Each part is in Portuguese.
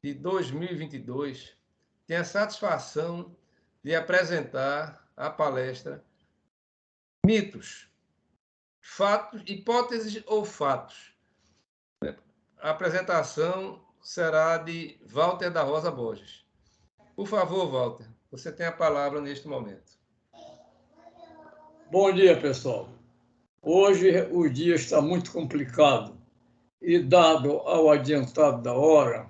de 2022, tenho a satisfação de apresentar a palestra Mitos, Fatos, Hipóteses ou Fatos. A apresentação será de Walter da Rosa Borges. Por favor, Walter, você tem a palavra neste momento. Bom dia, pessoal. Hoje o dia está muito complicado e, dado ao adiantado da hora,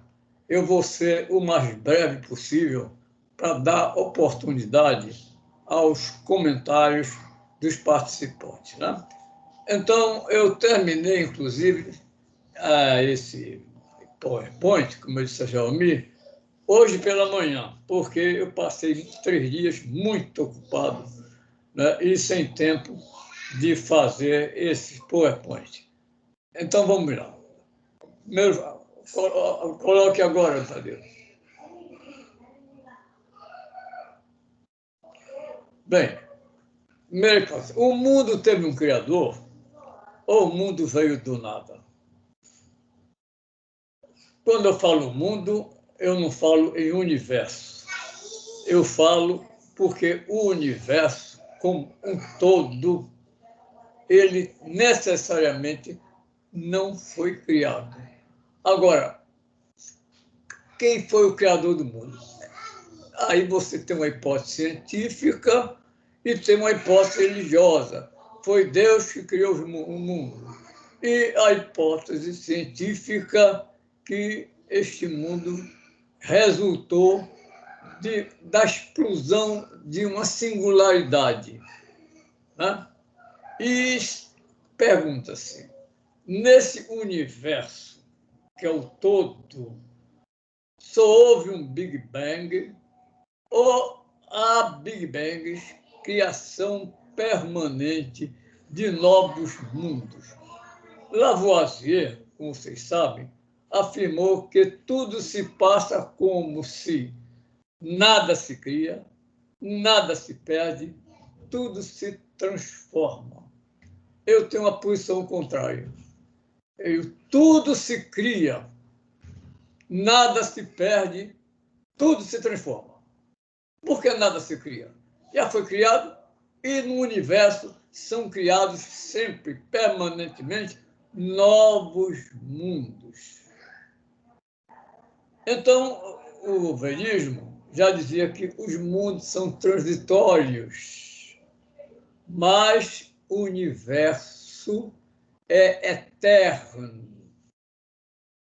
eu vou ser o mais breve possível para dar oportunidade aos comentários dos participantes, né? Então, eu terminei, inclusive, esse PowerPoint, como eu disse a Jaomi, hoje pela manhã, porque eu passei 3 dias muito ocupado, né, e sem tempo de fazer esse PowerPoint. Então, vamos lá. Coloque agora, Tadeu. Bem, primeira coisa, o mundo teve um criador ou o mundo veio do nada? Quando eu falo mundo, eu não falo em universo. Eu falo porque o universo, como um todo, ele necessariamente não foi criado. Agora, quem foi o criador do mundo? Aí você tem uma hipótese científica e tem uma hipótese religiosa. Foi Deus que criou o mundo. E a hipótese científica que este mundo resultou da explosão de uma singularidade, né? E pergunta-se, nesse universo, que é o todo, só houve um Big Bang ou há Big Bangs, criação permanente de novos mundos? Lavoisier, como vocês sabem, afirmou que tudo se passa como se nada se cria, nada se perde, tudo se transforma. Eu tenho uma posição contrária. Tudo se cria, nada se perde, tudo se transforma. Por que nada se cria? Já foi criado e no universo são criados sempre, permanentemente, novos mundos. Então, o verismo já dizia que os mundos são transitórios, mas o universo é eterno.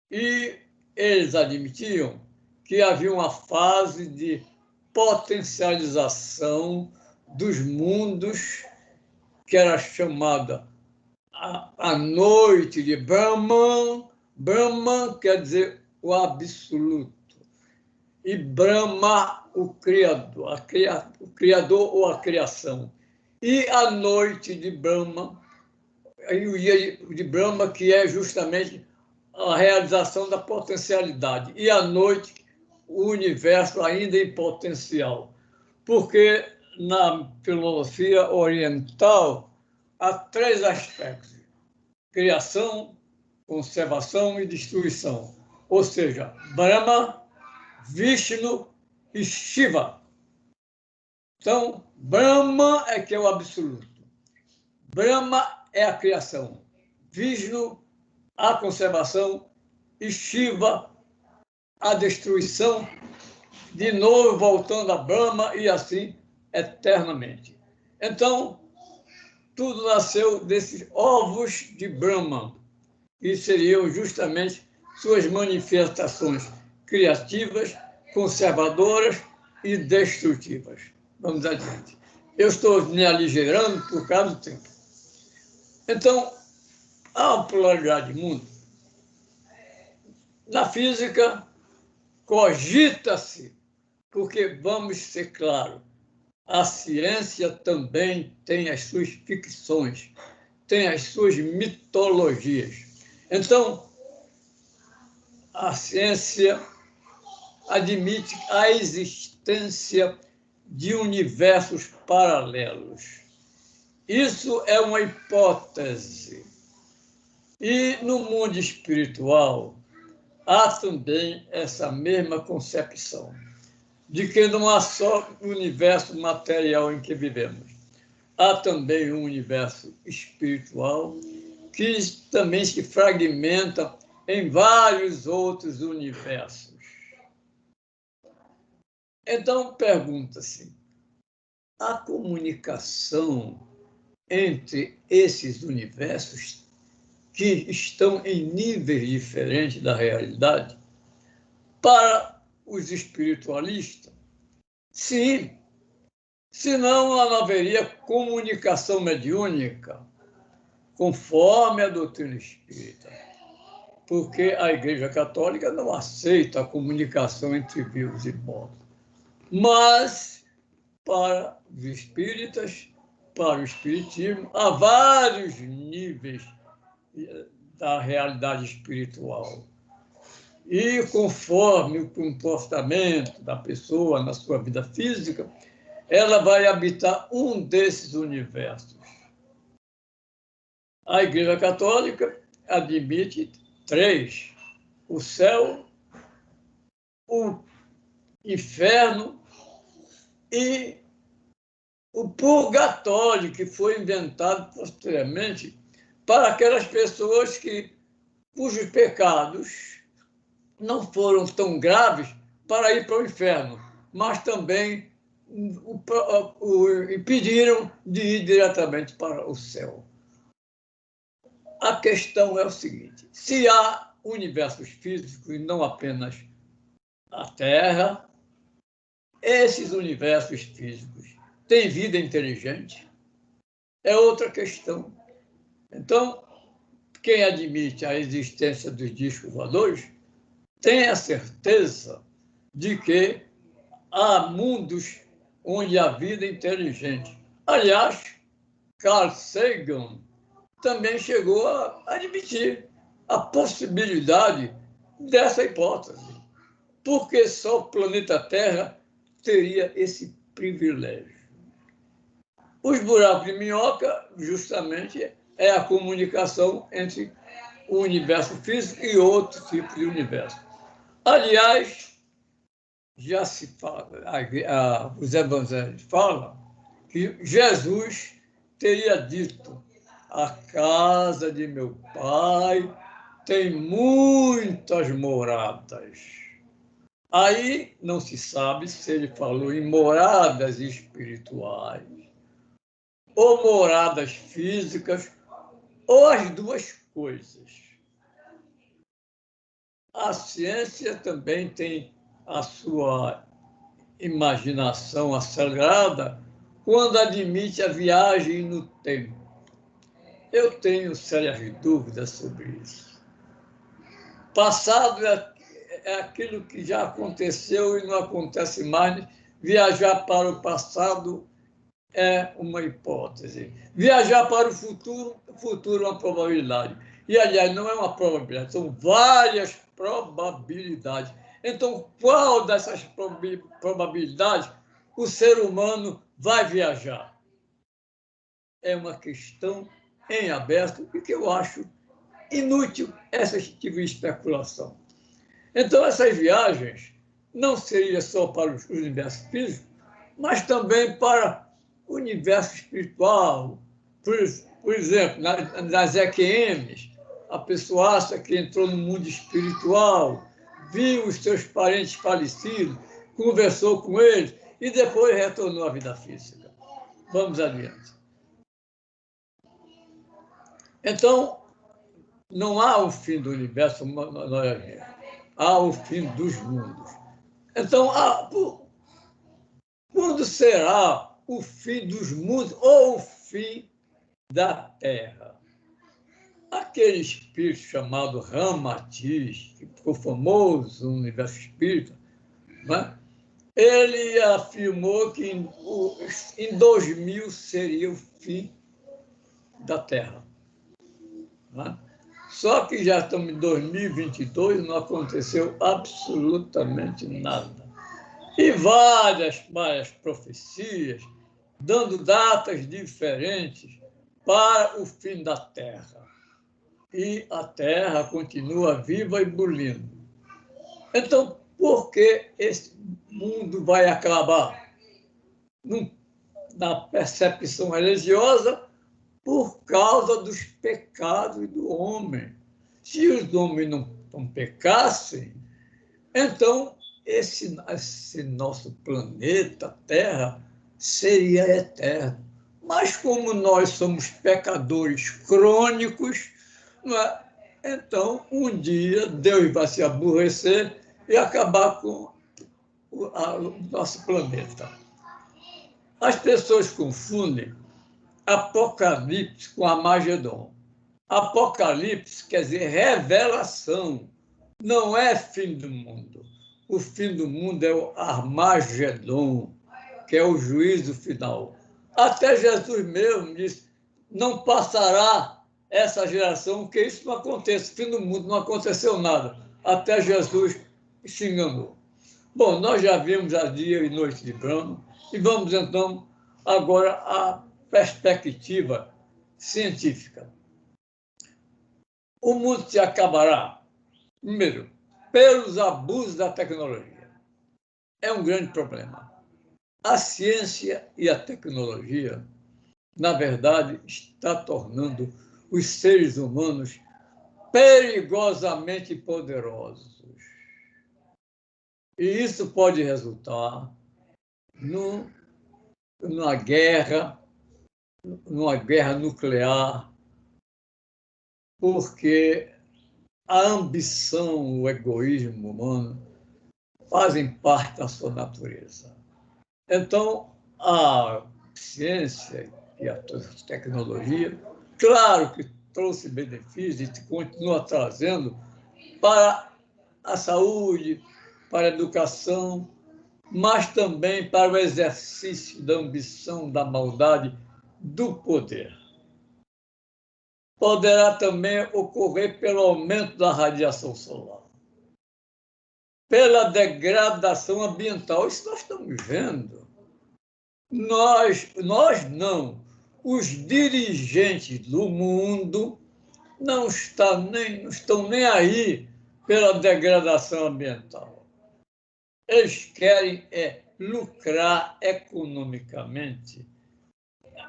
E eles admitiam que havia uma fase de potencialização dos mundos, que era chamada a noite de Brahman. Brahman quer dizer o absoluto. E Brahma, o criador, o criador ou a criação. E a noite de Brahma, e o dia de Brahma, que é justamente a realização da potencialidade. E à noite, o universo ainda em potencial. Porque na filosofia oriental há 3 aspectos: criação, conservação e destruição. Ou seja, Brahma, Vishnu e Shiva. Então, Brahma é que é o absoluto. Brahma é a criação. Vishnu, a conservação, e Shiva, a destruição, de novo voltando a Brahma e assim eternamente. Então, tudo nasceu desses ovos de Brahma, que seriam justamente suas manifestações criativas, conservadoras e destrutivas. Vamos adiante. Eu estou me aligerando por causa do tempo. Então, a pluralidade de mundo. Na física, cogita-se, porque, vamos ser claros, a ciência também tem as suas ficções, tem as suas mitologias. Então, a ciência admite a existência de universos paralelos. Isso é uma hipótese. E no mundo espiritual, há também essa mesma concepção de que não há só o universo material em que vivemos. Há também um universo espiritual que também se fragmenta em vários outros universos. Então, pergunta-se, a comunicação entre esses universos que estão em níveis diferentes da realidade, para os espiritualistas, sim, senão não haveria comunicação mediúnica, conforme a doutrina espírita, porque a Igreja Católica não aceita a comunicação entre vivos e mortos. Mas, para os espíritas, para o espiritismo, há vários níveis da realidade espiritual. E conforme o comportamento da pessoa na sua vida física, ela vai habitar um desses universos. A Igreja Católica admite 3: o céu, o inferno e o purgatório, que foi inventado posteriormente para aquelas pessoas cujos pecados não foram tão graves para ir para o inferno, mas também o impediram de ir diretamente para o céu. A questão é o seguinte: se há universos físicos e não apenas a Terra, esses universos físicos têm vida inteligente? É outra questão. Então, quem admite a existência dos discos voadores tem a certeza de que há mundos onde há vida inteligente. Aliás, Carl Sagan também chegou a admitir a possibilidade dessa hipótese, porque só o planeta Terra teria esse privilégio. Os buracos de minhoca, justamente, é a comunicação entre o universo físico e outro tipo de universo. Aliás, já se fala, os evangelhos falam que Jesus teria dito: a casa de meu pai tem muitas moradas. Aí não se sabe se ele falou em moradas espirituais, ou moradas físicas, ou as duas coisas. A ciência também tem a sua imaginação acelerada quando admite a viagem no tempo. Eu tenho sérias dúvidas sobre isso. Passado é aquilo que já aconteceu e não acontece mais. Viajar para o passado é uma hipótese. Viajar para o futuro é uma probabilidade. E, aliás, não é uma probabilidade, são várias probabilidades. Então, qual dessas probabilidades o ser humano vai viajar? É uma questão em aberto e que eu acho inútil esse tipo de especulação. Então, essas viagens não seriam só para os universos físicos, mas também para o universo espiritual. Por exemplo, nas EQMs, a pessoa acha que entrou no mundo espiritual, viu os seus parentes falecidos, conversou com eles e depois retornou à vida física. Vamos adiante. Então, não há o fim do universo, há o fim dos mundos. Então, quando será o fim dos mundos ou o fim da Terra? Aquele espírito chamado Ramatiz, que ficou famoso no universo espírita, né? Ele afirmou que em 2000 seria o fim da Terra. Né? Só que já estamos em 2022 e não aconteceu absolutamente nada. E várias profecias, dando datas diferentes para o fim da Terra. E a Terra continua viva e bulindo. Então, por que esse mundo vai acabar? Na percepção religiosa, por causa dos pecados do homem. Se os homens não pecassem, então esse nosso planeta Terra seria eterno. Mas como nós somos pecadores crônicos, não é? Então um dia Deus vai se aborrecer e acabar com o nosso planeta. As pessoas confundem Apocalipse com Armagedon. Apocalipse quer dizer revelação, não é fim do mundo. O fim do mundo é o Armagedon, que é o juízo final. Até Jesus mesmo disse, não passará essa geração que isso não aconteça. O fim do mundo não aconteceu nada. Até Jesus se enganou. Bom, nós já vimos a dia e noite de Brahma e vamos então agora à perspectiva científica. O mundo se acabará, primeiro, pelos abusos da tecnologia. É um grande problema. A ciência e a tecnologia, na verdade, está tornando os seres humanos perigosamente poderosos. E isso pode resultar numa guerra nuclear, porque a ambição, o egoísmo humano fazem parte da sua natureza. Então, a ciência e a tecnologia, claro que trouxe benefícios e continua trazendo para a saúde, para a educação, mas também para o exercício da ambição, da maldade, do poder. Poderá também ocorrer pelo aumento da radiação solar, pela degradação ambiental. Isso nós estamos vendo. Nós não. Os dirigentes do mundo não estão nem aí pela degradação ambiental. Eles querem lucrar economicamente,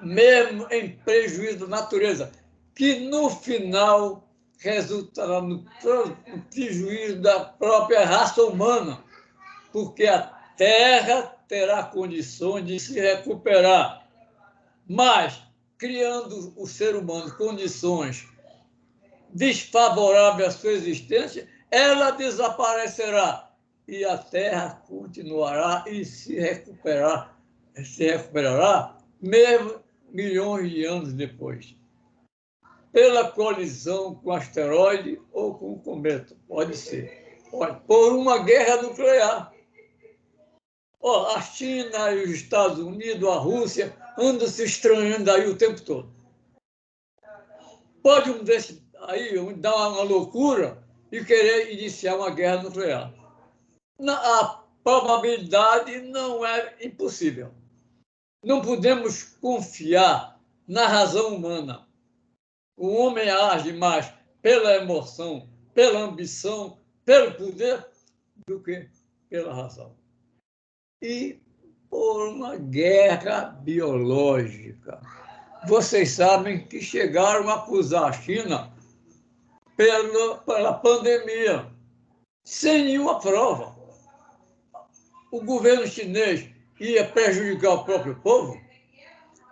mesmo em prejuízo da natureza, que no final resultará no prejuízo da própria raça humana, porque a Terra terá condições de se recuperar, mas criando o ser humano condições desfavoráveis à sua existência, ela desaparecerá e a Terra continuará e se recuperará mesmo milhões de anos depois, pela colisão com asteroide ou com cometa, pode ser, por uma guerra nuclear. A China e os Estados Unidos, a Rússia, andam se estranhando aí o tempo todo. Pode um desses aí dar uma loucura e querer iniciar uma guerra nuclear. A probabilidade não é impossível. Não podemos confiar na razão humana. O homem age mais pela emoção, pela ambição, pelo poder, do que pela razão. E por uma guerra biológica. Vocês sabem que chegaram a acusar a China pela pandemia, sem nenhuma prova. O governo chinês ia prejudicar o próprio povo?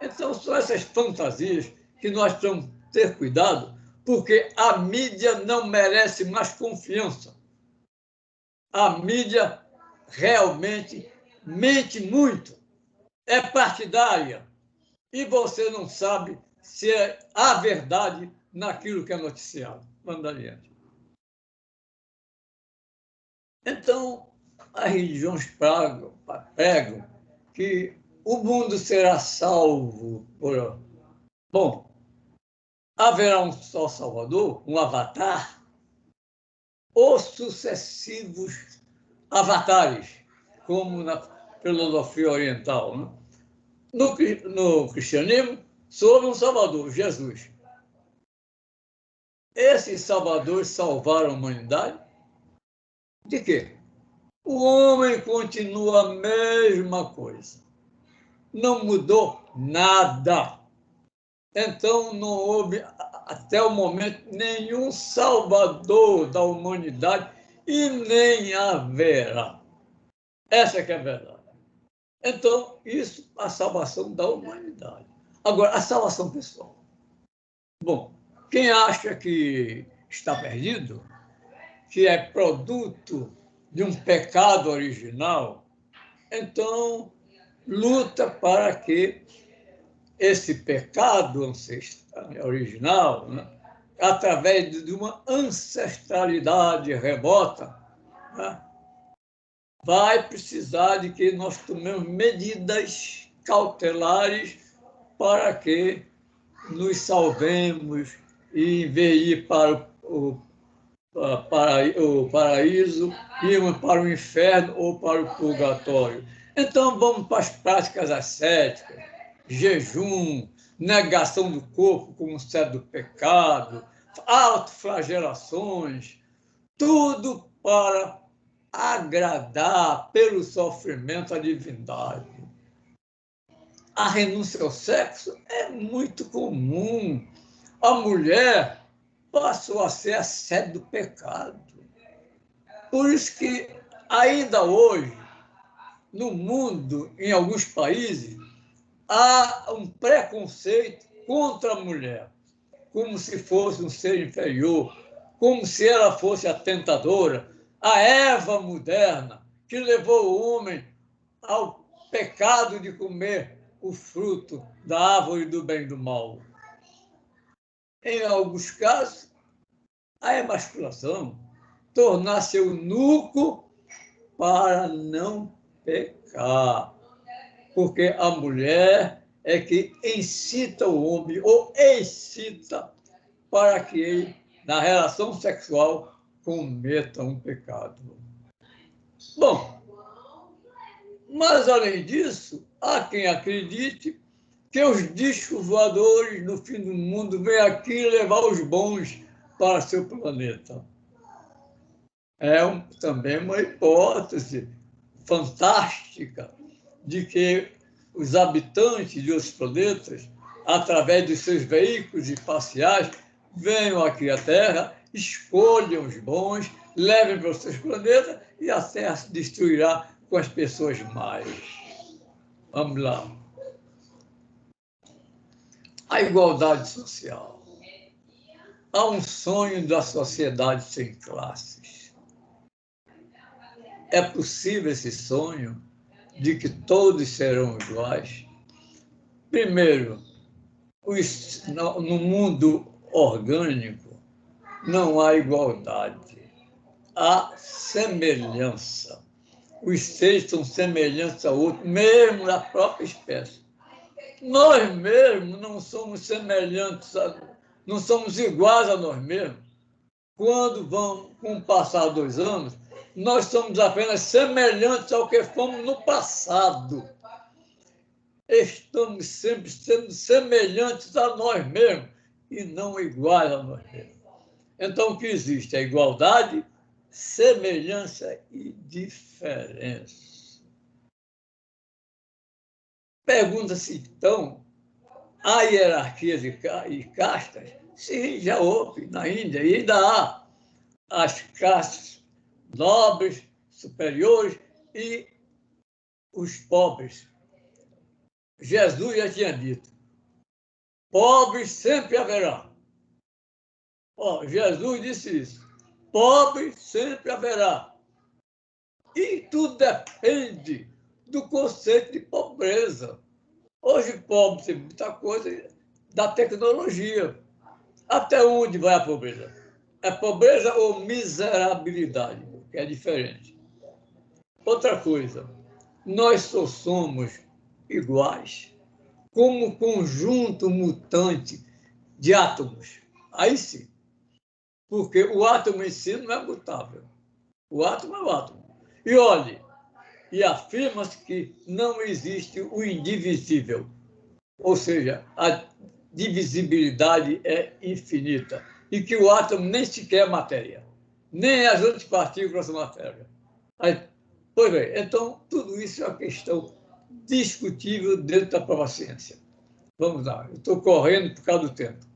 Então, são essas fantasias que nós temos que ter cuidado, porque a mídia não merece mais confiança. A mídia realmente mente muito, é partidária, e você não sabe se há verdade naquilo que é noticiado. Vamos adiante. Então, as religiões pregam que o mundo será salvo por... Bom, haverá um só Salvador, um avatar, ou sucessivos avatares, como na filosofia oriental. Né? No cristianismo, houve um Salvador, Jesus. Esses salvadores salvaram a humanidade? De quê? O homem continua a mesma coisa. Não mudou nada. Então, não houve, até o momento, nenhum salvador da humanidade e nem haverá. Essa que é a verdade. Então, isso, a salvação da humanidade. Agora, a salvação pessoal. Bom, quem acha que está perdido, que é produto de um pecado original, então luta para que esse pecado original, né, através de uma ancestralidade remota, né, vai precisar de que nós tomemos medidas cautelares para que nos salvemos e, em vez de ir para o paraíso, irmos para o inferno ou para o purgatório. Então, vamos para as práticas ascéticas, jejum, negação do corpo como sede do pecado, autoflagelações, tudo para agradar pelo sofrimento a divindade. A renúncia ao sexo é muito comum. A mulher passou a ser a sede do pecado. Por isso que, ainda hoje, no mundo, em alguns países, há um preconceito contra a mulher, como se fosse um ser inferior, como se ela fosse a tentadora, a Eva moderna, que levou o homem ao pecado de comer o fruto da árvore do bem e do mal. Em alguns casos, a emasculação tornar-se eunuco para não pecar. Porque a mulher é que incita o homem, ou excita, para que ele, na relação sexual, cometa um pecado. Bom, mas, além disso, há quem acredite que os discos voadores no fim do mundo vêm aqui levar os bons para seu planeta. É também uma hipótese fantástica de que os habitantes de outros planetas, através dos seus veículos espaciais, venham aqui à Terra, escolham os bons, levem para os seus planetas e a Terra se destruirá com as pessoas mais. Vamos lá. A igualdade social. Há um sonho da sociedade sem classes. É possível esse sonho de que todos serão iguais? Primeiro, no mundo orgânico não há igualdade, há semelhança. Os seres são semelhantes ao outro, mesmo da própria espécie. Nós mesmos não somos semelhantes, não somos iguais a nós mesmos. Quando com o passar dos anos, nós somos apenas semelhantes ao que fomos no passado. Estamos sempre sendo semelhantes a nós mesmos e não iguais a nós mesmos. Então, o que existe? A igualdade, semelhança e diferença. Pergunta-se, então, há hierarquias e castas? Sim, já houve na Índia, e ainda há as castas nobres, superiores e os pobres. Jesus já tinha dito, pobres sempre haverá. Jesus disse isso, pobres sempre haverá. E tudo depende do conceito de pobreza. Hoje, pobre tem muita coisa da tecnologia. Até onde vai a pobreza? É pobreza ou miserabilidade? Que é diferente. Outra coisa, nós só somos iguais como conjunto mutante de átomos. Aí sim. Porque o átomo em si não é mutável. O átomo é o átomo. E olhe, e afirma-se que não existe o indivisível. Ou seja, a divisibilidade é infinita. E que o átomo nem sequer é matéria. Nem as antipartículas são matéria. Pois bem, então, tudo isso é uma questão discutível dentro da própria ciência. Vamos lá, eu estou correndo por causa do tempo.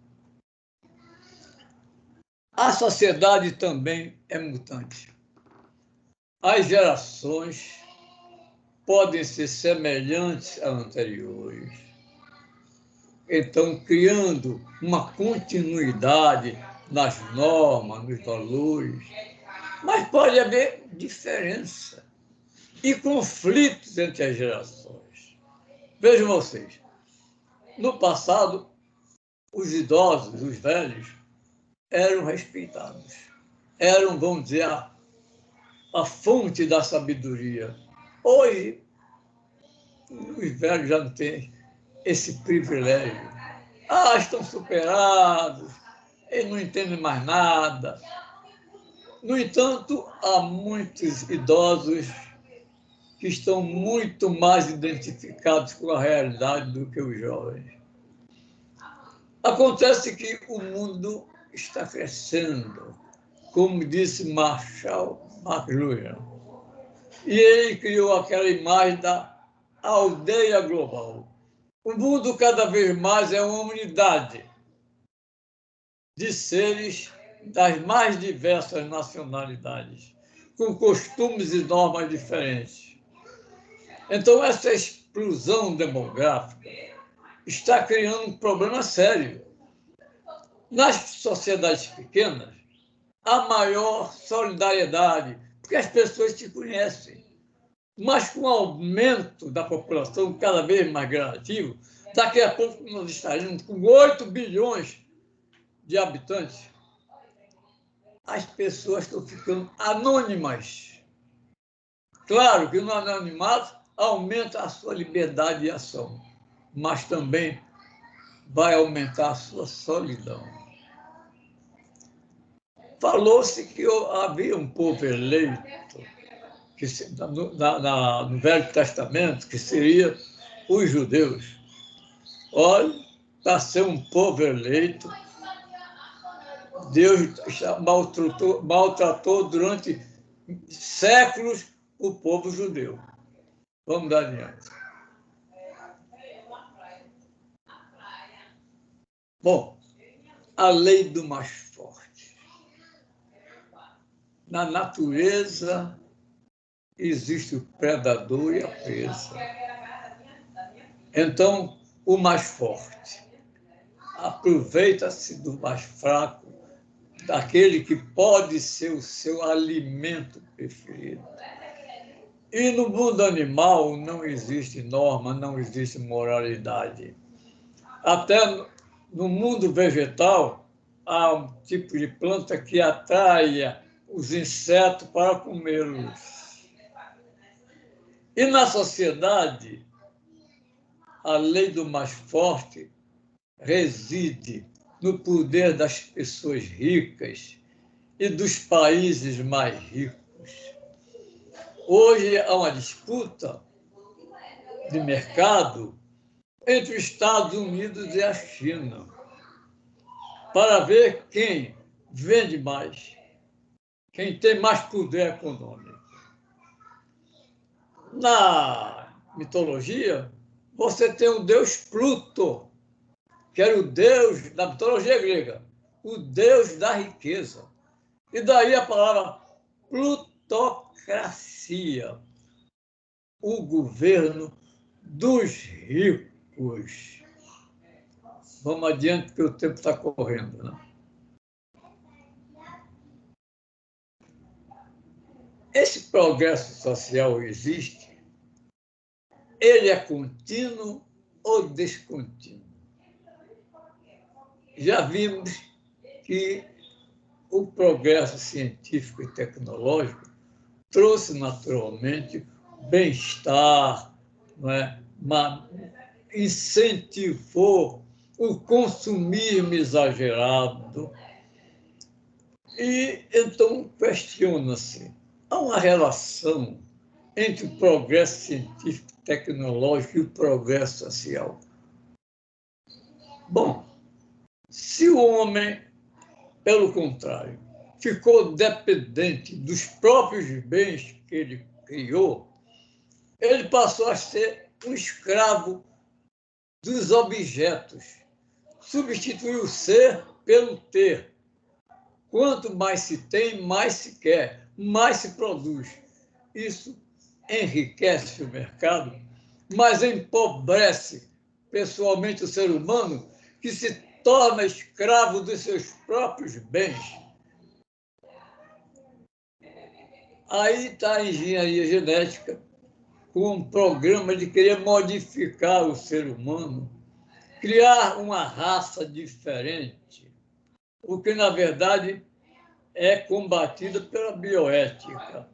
A sociedade também é mutante. As gerações podem ser semelhantes às anteriores, então criando uma continuidade nas normas, nos valores, mas pode haver diferença e conflitos entre as gerações. Vejam vocês, no passado, os idosos, os velhos, eram respeitados, eram, vamos dizer, a fonte da sabedoria. Hoje, os velhos já não têm esse privilégio. Estão superados, eles não entendem mais nada. No entanto, há muitos idosos que estão muito mais identificados com a realidade do que os jovens. Acontece que o mundo está crescendo, como disse Marshall McLuhan. E ele criou aquela imagem da aldeia global. O mundo cada vez mais é uma unidade de seres das mais diversas nacionalidades, com costumes e normas diferentes. Então, essa explosão demográfica está criando um problema sério. Nas sociedades pequenas, há maior solidariedade, porque as pessoas se conhecem. Mas com o aumento da população cada vez mais gradativo, daqui a pouco nós estaremos com 8 bilhões de habitantes. As pessoas estão ficando anônimas. Claro que no anonimato aumenta a sua liberdade de ação, mas também vai aumentar a sua solidão. Falou-se que havia um povo eleito que, no Velho Testamento, que seria os judeus. Olha, para ser um povo eleito, Deus maltratou durante séculos o povo judeu. Vamos dar adiante. Bom, a lei do mais forte. Na natureza existe o predador e a presa. Então, o mais forte aproveita-se do mais fraco, daquele que pode ser o seu alimento preferido. E no mundo animal não existe norma, não existe moralidade. Até no mundo vegetal há um tipo de planta que atrai os insetos para comê-los. E na sociedade, a lei do mais forte reside no poder das pessoas ricas e dos países mais ricos. Hoje há uma disputa de mercado entre os Estados Unidos e a China para ver quem vende mais, quem tem mais poder econômico. Na mitologia, você tem o deus Pluto, que era o deus da mitologia grega, o deus da riqueza. E daí a palavra plutocracia, o governo dos ricos. Vamos adiante, porque o tempo está correndo, né? Esse progresso social existe? Ele é contínuo ou descontínuo? Já vimos que o progresso científico e tecnológico trouxe naturalmente bem-estar, não é? Incentivou o consumismo exagerado. E então questiona-se: há uma relação entre o progresso científico e tecnológico e o progresso social? Bom, se o homem, pelo contrário, ficou dependente dos próprios bens que ele criou, ele passou a ser um escravo dos objetos. Substituiu o ser pelo ter. Quanto mais se tem, mais se quer, mais se produz. Isso enriquece o mercado, mas empobrece pessoalmente o ser humano, que se torna escravo dos seus próprios bens. Aí está a engenharia genética, com um programa de querer modificar o ser humano, criar uma raça diferente, o que, na verdade, é combatido pela bioética.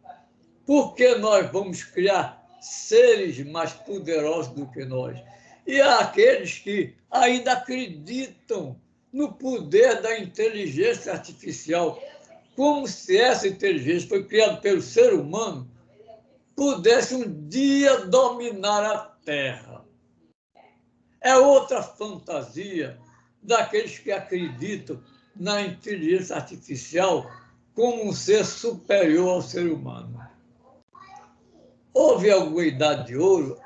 Por que nós vamos criar seres mais poderosos do que nós? E há aqueles que ainda acreditam no poder da inteligência artificial, como se essa inteligência foi criada pelo ser humano, pudesse um dia dominar a Terra. É outra fantasia daqueles que acreditam na inteligência artificial como um ser superior ao ser humano. Houve alguma idade de ouro?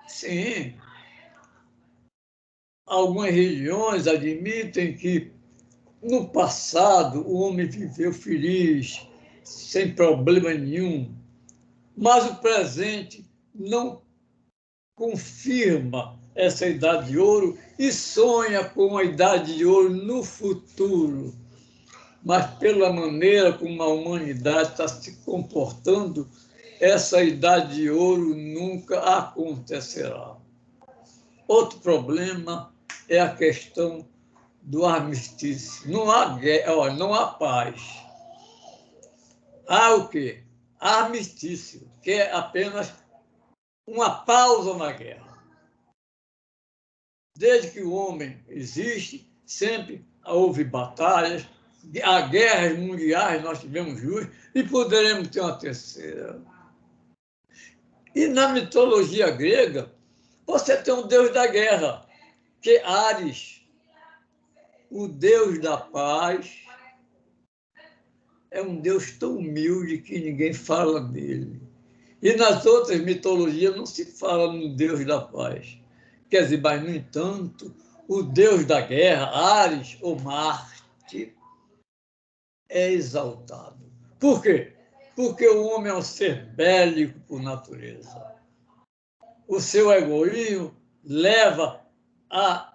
Sim. Algumas religiões admitem que, no passado, o homem viveu feliz, sem problema nenhum, mas o presente não confirma essa idade de ouro e sonha com a idade de ouro no futuro. Mas pela maneira como a humanidade está se comportando, essa idade de ouro nunca acontecerá. Outro problema é a questão do armistício. Não há guerra, não há paz. Há o quê? Armistício, que é apenas uma pausa na guerra. Desde que o homem existe, sempre houve batalhas, há guerras mundiais, nós tivemos duas, e poderemos ter uma terceira. E na mitologia grega, você tem um deus da guerra, que é Ares, o deus da paz. É um deus tão humilde que ninguém fala dele. E nas outras mitologias não se fala no deus da paz. Quer dizer, mas, no entanto, o deus da guerra, Ares ou Marte, é exaltado. Por quê? Porque o homem é um ser bélico por natureza. O seu egoísmo leva à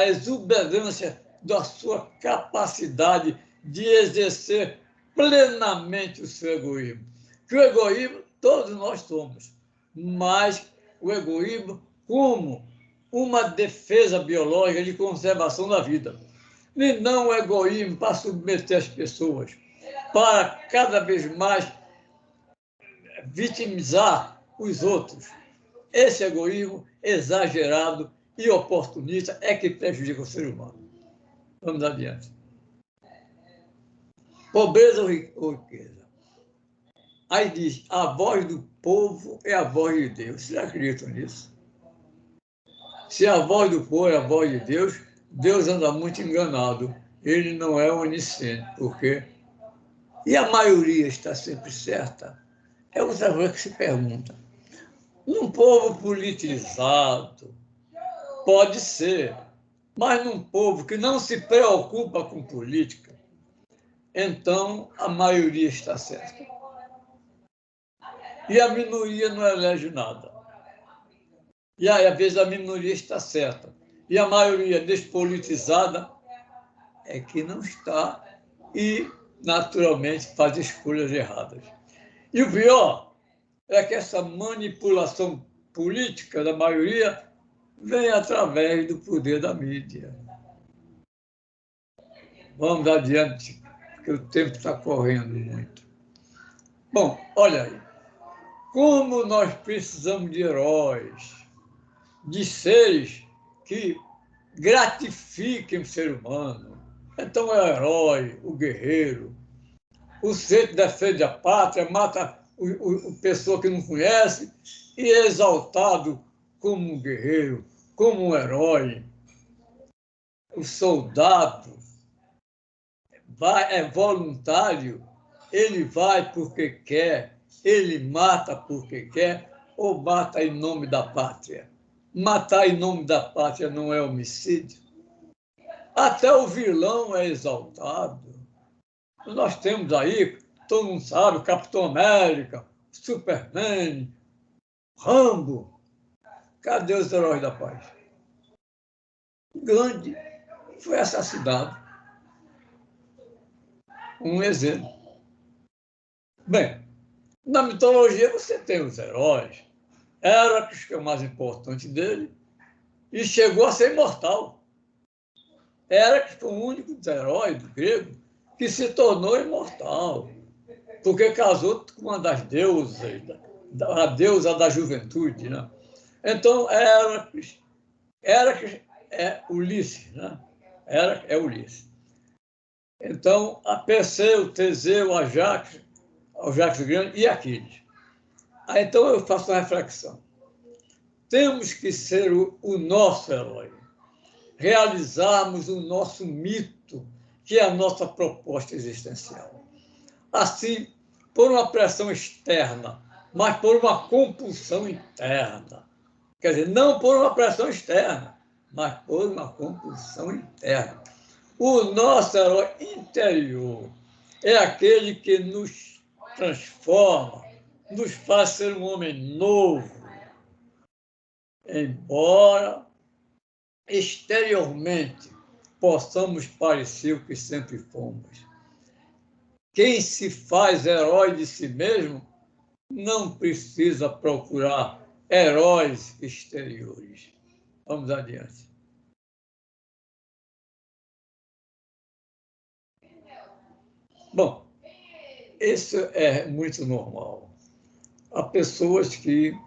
exuberância da sua capacidade de exercer plenamente o seu egoísmo. Que o egoísmo todos nós somos, mas o egoísmo como uma defesa biológica de conservação da vida. E não o egoísmo para submeter as pessoas, para cada vez mais vitimizar os outros. Esse egoísmo exagerado e oportunista é que prejudica o ser humano. Vamos adiante. Pobreza ou riqueza? Aí diz, a voz do povo é a voz de Deus. Vocês acreditam nisso? Se a voz do povo é a voz de Deus, Deus anda muito enganado. Ele não é onisciente. Por quê? E a maioria está sempre certa? É outra coisa que se pergunta. Num povo politizado, pode ser, mas num povo que não se preocupa com política, então a maioria está certa. E a minoria não elege nada. E aí, às vezes, a minoria está certa. E a maioria despolitizada é que não está e, naturalmente, faz escolhas erradas. E o pior é que essa manipulação política da maioria vem através do poder da mídia. Vamos adiante, porque o tempo está correndo muito. Bom, olha aí. Como nós precisamos de heróis, de seres que gratifiquem o ser humano. Então é o herói, o guerreiro, o ser que defende a pátria, mata a pessoa que não conhece e é exaltado como um guerreiro, como um herói. O soldado vai, é voluntário, ele vai porque quer, ele mata porque quer, ou mata em nome da pátria. Matar em nome da pátria não é homicídio. Até o vilão é exaltado. Nós temos aí, todo mundo sabe, Capitão América, Superman, Rambo. Cadê os heróis da paz? Gandhi foi assassinado. Um exemplo. Bem, na mitologia você tem os heróis. Héracles, que é o mais importante dele, e chegou a ser imortal. Héracles foi o único dos heróis do grego que se tornou imortal, porque casou com uma das deusas, a deusa da juventude. Né? Então, Héracles é Ulisses. Né? Héracles é Ulisses. Então, a Perseu, Teseu, Ajax Grande e Aquiles. Aí, então, eu faço uma reflexão. Temos que ser o nosso herói, realizarmos o nosso mito, que é a nossa proposta existencial. Assim, por uma pressão externa, mas por uma compulsão interna. Quer dizer, não por uma pressão externa, mas por uma compulsão interna. O nosso herói interior é aquele que nos transforma, nos faz ser um homem novo, embora exteriormente possamos parecer o que sempre fomos. Quem se faz herói de si mesmo não precisa procurar heróis exteriores. Vamos adiante. Bom, isso é muito normal. Há pessoas que,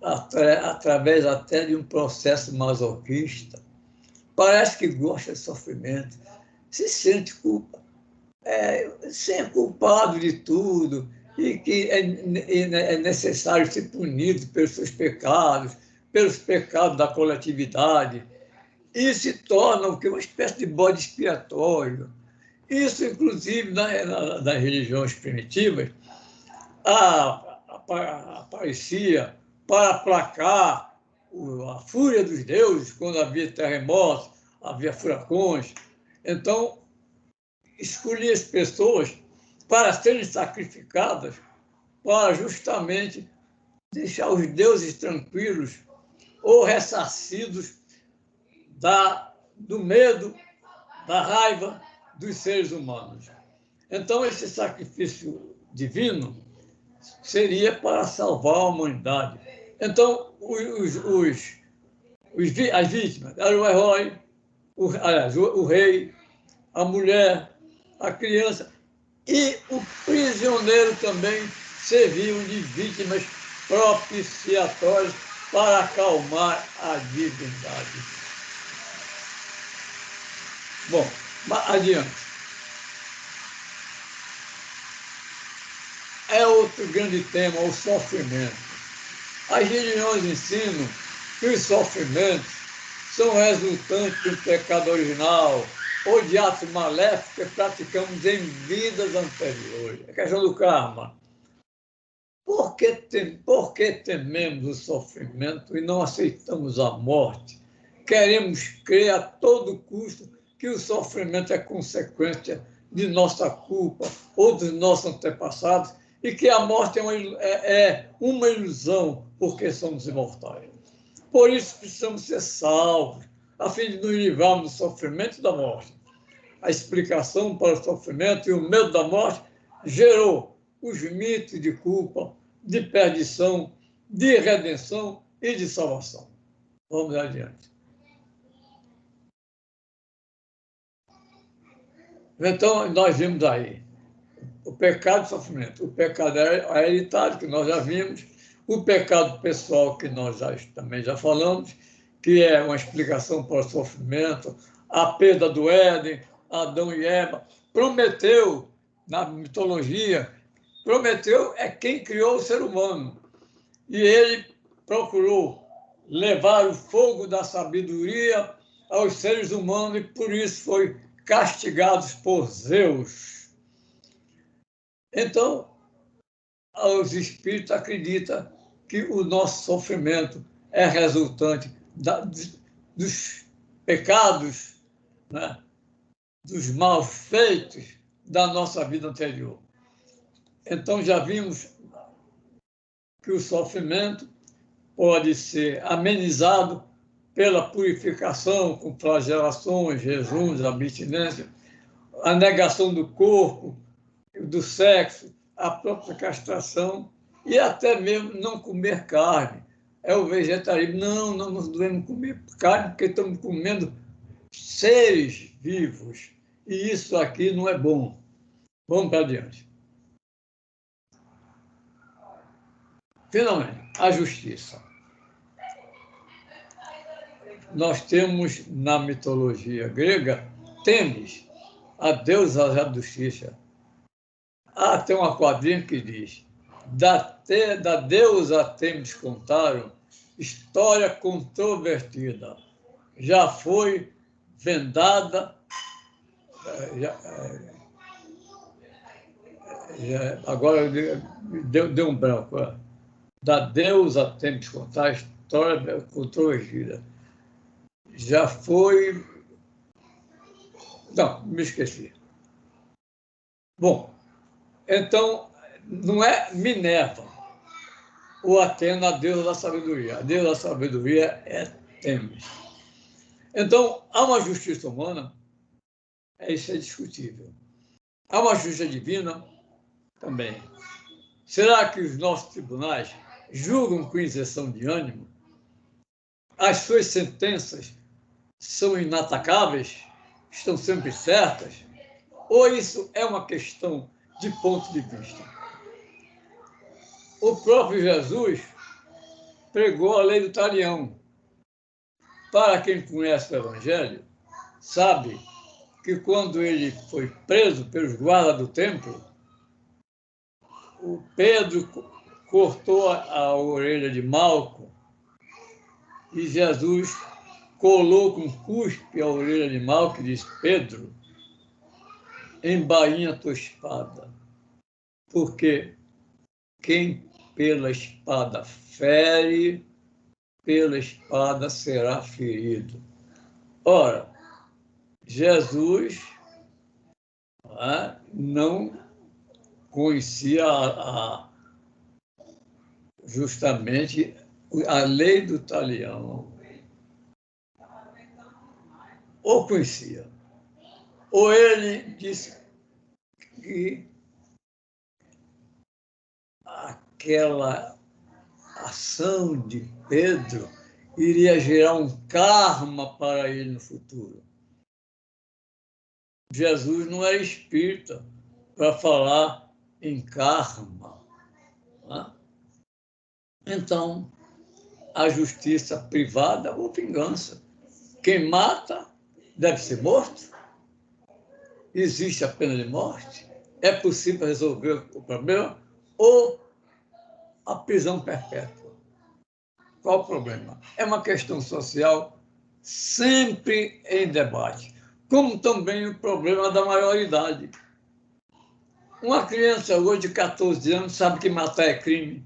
através até de um processo masoquista, parece que gosta de sofrimento, se sente sempre culpado de tudo e que é necessário ser punido pelos seus pecados da coletividade, e se torna uma espécie de bode expiatório. Isso, inclusive, nas religiões primitivas, aparecia para aplacar a fúria dos deuses, quando havia terremotos, havia furacões. Então, escolhia as pessoas para serem sacrificadas, para justamente deixar os deuses tranquilos ou ressarcidos do medo, da raiva dos seres humanos. Então, esse sacrifício divino seria para salvar a humanidade. Então, as vítimas eram o herói, o rei, a mulher, a criança e o prisioneiro também serviam de vítimas propiciatórias para acalmar a divindade. Bom, adiante. É outro grande tema, o sofrimento. As religiões ensinam que os sofrimentos são resultantes do pecado original ou de atos maléficos que praticamos em vidas anteriores. É questão do karma. Por que tememos o sofrimento e não aceitamos a morte? Queremos crer a todo custo que o sofrimento é consequência de nossa culpa ou dos nossos antepassados e que a morte é uma ilusão porque somos imortais. Por isso precisamos ser salvos, a fim de nos livrarmos do sofrimento e da morte. A explicação para o sofrimento e o medo da morte gerou os mitos de culpa, de perdição, de redenção e de salvação. Vamos adiante. Então, nós vimos aí o pecado e o sofrimento. O pecado hereditário, que nós já vimos, o pecado pessoal, que nós também já falamos, que é uma explicação para o sofrimento, a perda do Éden, Adão e Eva. Prometeu, na mitologia, Prometeu é quem criou o ser humano. E ele procurou levar o fogo da sabedoria aos seres humanos e por isso foi castigados por Zeus. Então, os espíritos acreditam que o nosso sofrimento é resultante dos pecados, né, dos maus feitos da nossa vida anterior. Então, já vimos que o sofrimento pode ser amenizado pela purificação com flagelações, jejuns, abstinência, a negação do corpo, do sexo, a própria castração e até mesmo não comer carne. É o vegetarianismo. Não nos devemos comer carne porque estamos comendo seres vivos. E isso aqui não é bom. Vamos para adiante. Finalmente, a justiça. Nós temos na mitologia grega Tênis, a deusa da justiça. Tem uma quadrinha que diz: da deusa Tênis contaram história controvertida. Já foi vendada, agora deu um branco. Da deusa Tênis contar história controvertida. Já foi... Não, me esqueci. Bom, então, não é Minerva ou Atena, a deusa da sabedoria. A deusa da sabedoria é Tênis. Então, há uma justiça humana, isso é discutível. Há uma justiça divina também. Será que os nossos tribunais julgam com isenção de ânimo? As suas sentenças são inatacáveis? Estão sempre certas? Ou isso é uma questão de ponto de vista? O próprio Jesus pregou a lei do talião. Para quem conhece o Evangelho, sabe que quando ele foi preso pelos guardas do templo, o Pedro cortou a orelha de Malco e Jesus colou com cuspe a orelha de Malco e disse: Pedro, embainha tua espada, porque quem pela espada fere, pela espada será ferido. Ora, Jesus não conhecia justamente a lei do talião. Ou conhecia, ou ele disse que aquela ação de Pedro iria gerar um karma para ele no futuro. Jesus não era espírita para falar em karma. Né? Então, a justiça privada ou vingança. Quem mata deve ser morto? Existe a pena de morte? É possível resolver o problema? Ou a prisão perpétua? Qual o problema? É uma questão social sempre em debate, como também o problema da maioridade. Uma criança hoje de 14 anos sabe que matar é crime,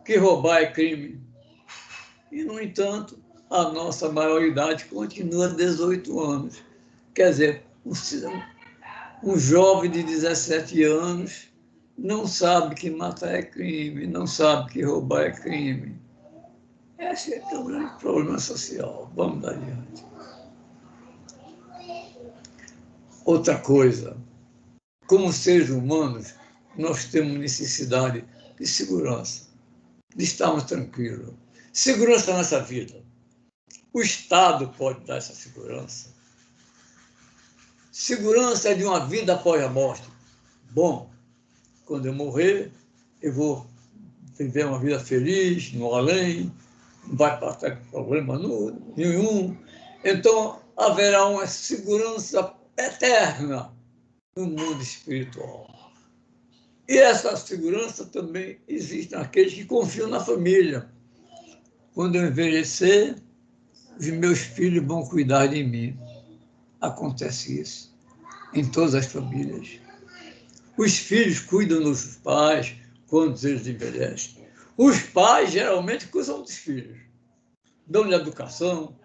que roubar é crime. E, no entanto, a nossa maioridade continua 18 anos. Quer dizer, um jovem de 17 anos não sabe que matar é crime, não sabe que roubar é crime. Esse é o grande problema social. Vamos adiante. Outra coisa, como seres humanos, nós temos necessidade de segurança, de estarmos tranquilos. Segurança nessa vida. O Estado pode dar essa segurança. Segurança de uma vida após a morte. Bom, quando eu morrer, eu vou viver uma vida feliz, no além, não vai passar problema nenhum. Então, haverá uma segurança eterna no mundo espiritual. E essa segurança também existe naqueles que confiam na família. Quando eu envelhecer, os meus filhos vão cuidar de mim. acontece isso em todas as famílias. Os filhos cuidam dos pais quando eles envelhecem. Os pais geralmente cuidam dos filhos, dão-lhe educação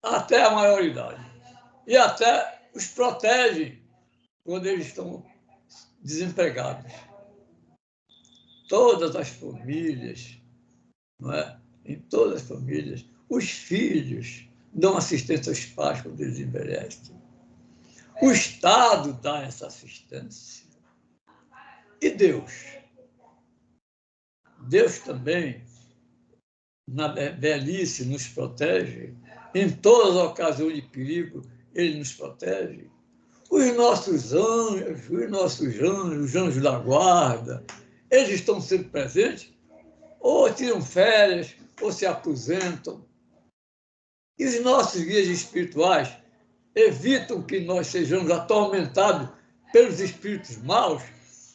até a maioridade. E até os protegem quando eles estão desempregados. Todas as famílias, não é? Em todas as famílias, os filhos dão assistência aos pais quando eles envelhecem. O Estado dá essa assistência. E Deus? Deus também, na velhice, nos protege. Em todas as ocasiões de perigo, Ele nos protege. Os nossos anjos, os anjos da guarda, eles estão sempre presentes, ou tiram férias, ou se aposentam. E os nossos guias espirituais evitam que nós sejamos atormentados pelos espíritos maus,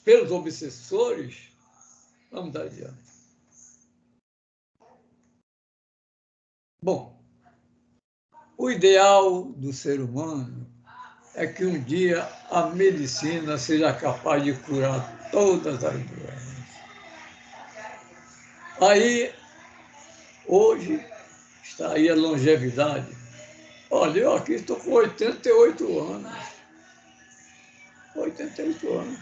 pelos obsessores. Vamos dar adiante. Bom, o ideal do ser humano é que um dia a medicina seja capaz de curar todas as doenças. Aí, hoje, está aí a longevidade. Olha, eu aqui estou com 88 anos. 88 anos.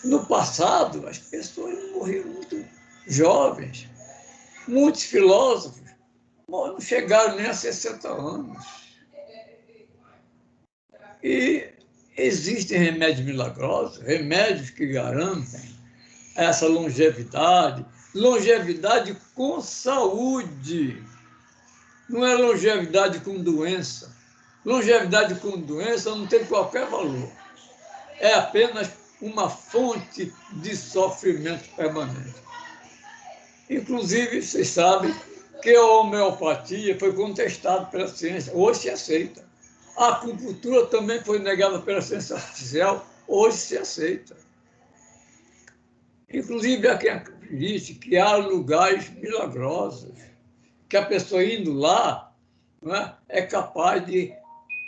No passado, as pessoas morriam muito jovens. Muitos filósofos não chegaram nem a 60 anos. E existem remédios milagrosos, remédios que garantem essa longevidade, longevidade com saúde. Não é longevidade com doença. Longevidade com doença não tem qualquer valor. É apenas uma fonte de sofrimento permanente. Inclusive, vocês sabem que a homeopatia foi contestada pela ciência, hoje se aceita. A acupuntura também foi negada pela ciência artificial, hoje se aceita. Inclusive, há quem acredite que há lugares milagrosos, que a pessoa indo lá, não é capaz de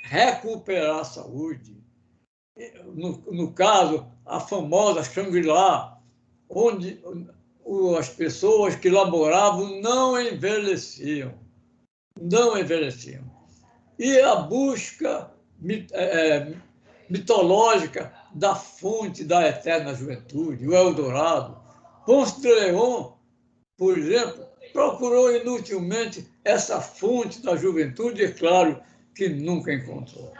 recuperar a saúde. No caso, a famosa Shangri-La, onde as pessoas que lá moravam não envelheciam. Não envelheciam. E a busca mitológica da fonte da eterna juventude, o Eldorado. Ponce de León, por exemplo, procurou inutilmente essa fonte da juventude, é claro que nunca encontrou.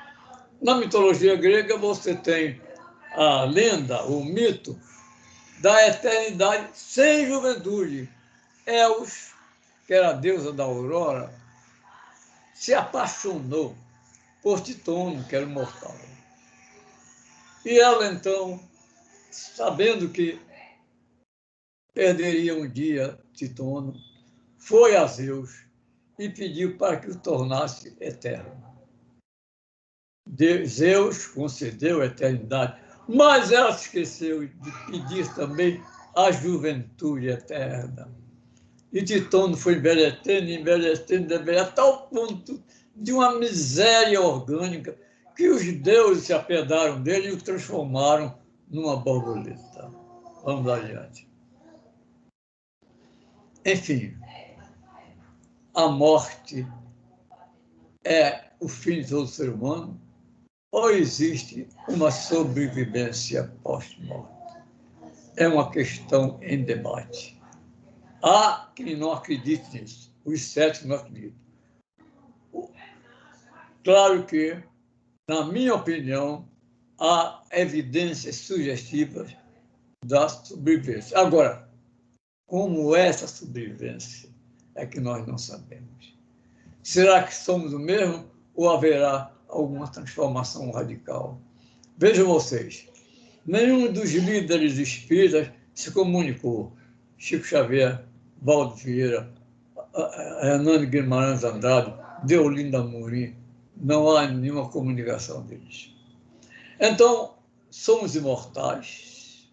Na mitologia grega, você tem a lenda, o mito da eternidade sem juventude. Eos, que era a deusa da aurora, se apaixonou por Titono, que era mortal. E ela, então, sabendo que perderia um dia Titono, foi a Zeus e pediu para que o tornasse eterno. Zeus concedeu a eternidade, mas ela se esqueceu de pedir também a juventude eterna. E Titono foi envelhecendo, a tal ponto de uma miséria orgânica que os deuses se apiedaram dele e o transformaram numa borboleta. Vamos adiante. Enfim, a morte é o fim de todo ser humano ou existe uma sobrevivência pós-morte? É uma questão em debate. Há quem não acredite nisso. Os céticos não acreditam. Claro que, na minha opinião, há evidências sugestivas da sobrevivência. Agora, como é essa sobrevivência é que nós não sabemos. Será que somos o mesmo ou haverá alguma transformação radical? Vejam vocês, nenhum dos líderes espíritas se comunicou. Chico Xavier, Valdo Vieira, Hernani Guimarães Andrade, Deolinda Amorim, não há nenhuma comunicação deles. Então, somos imortais.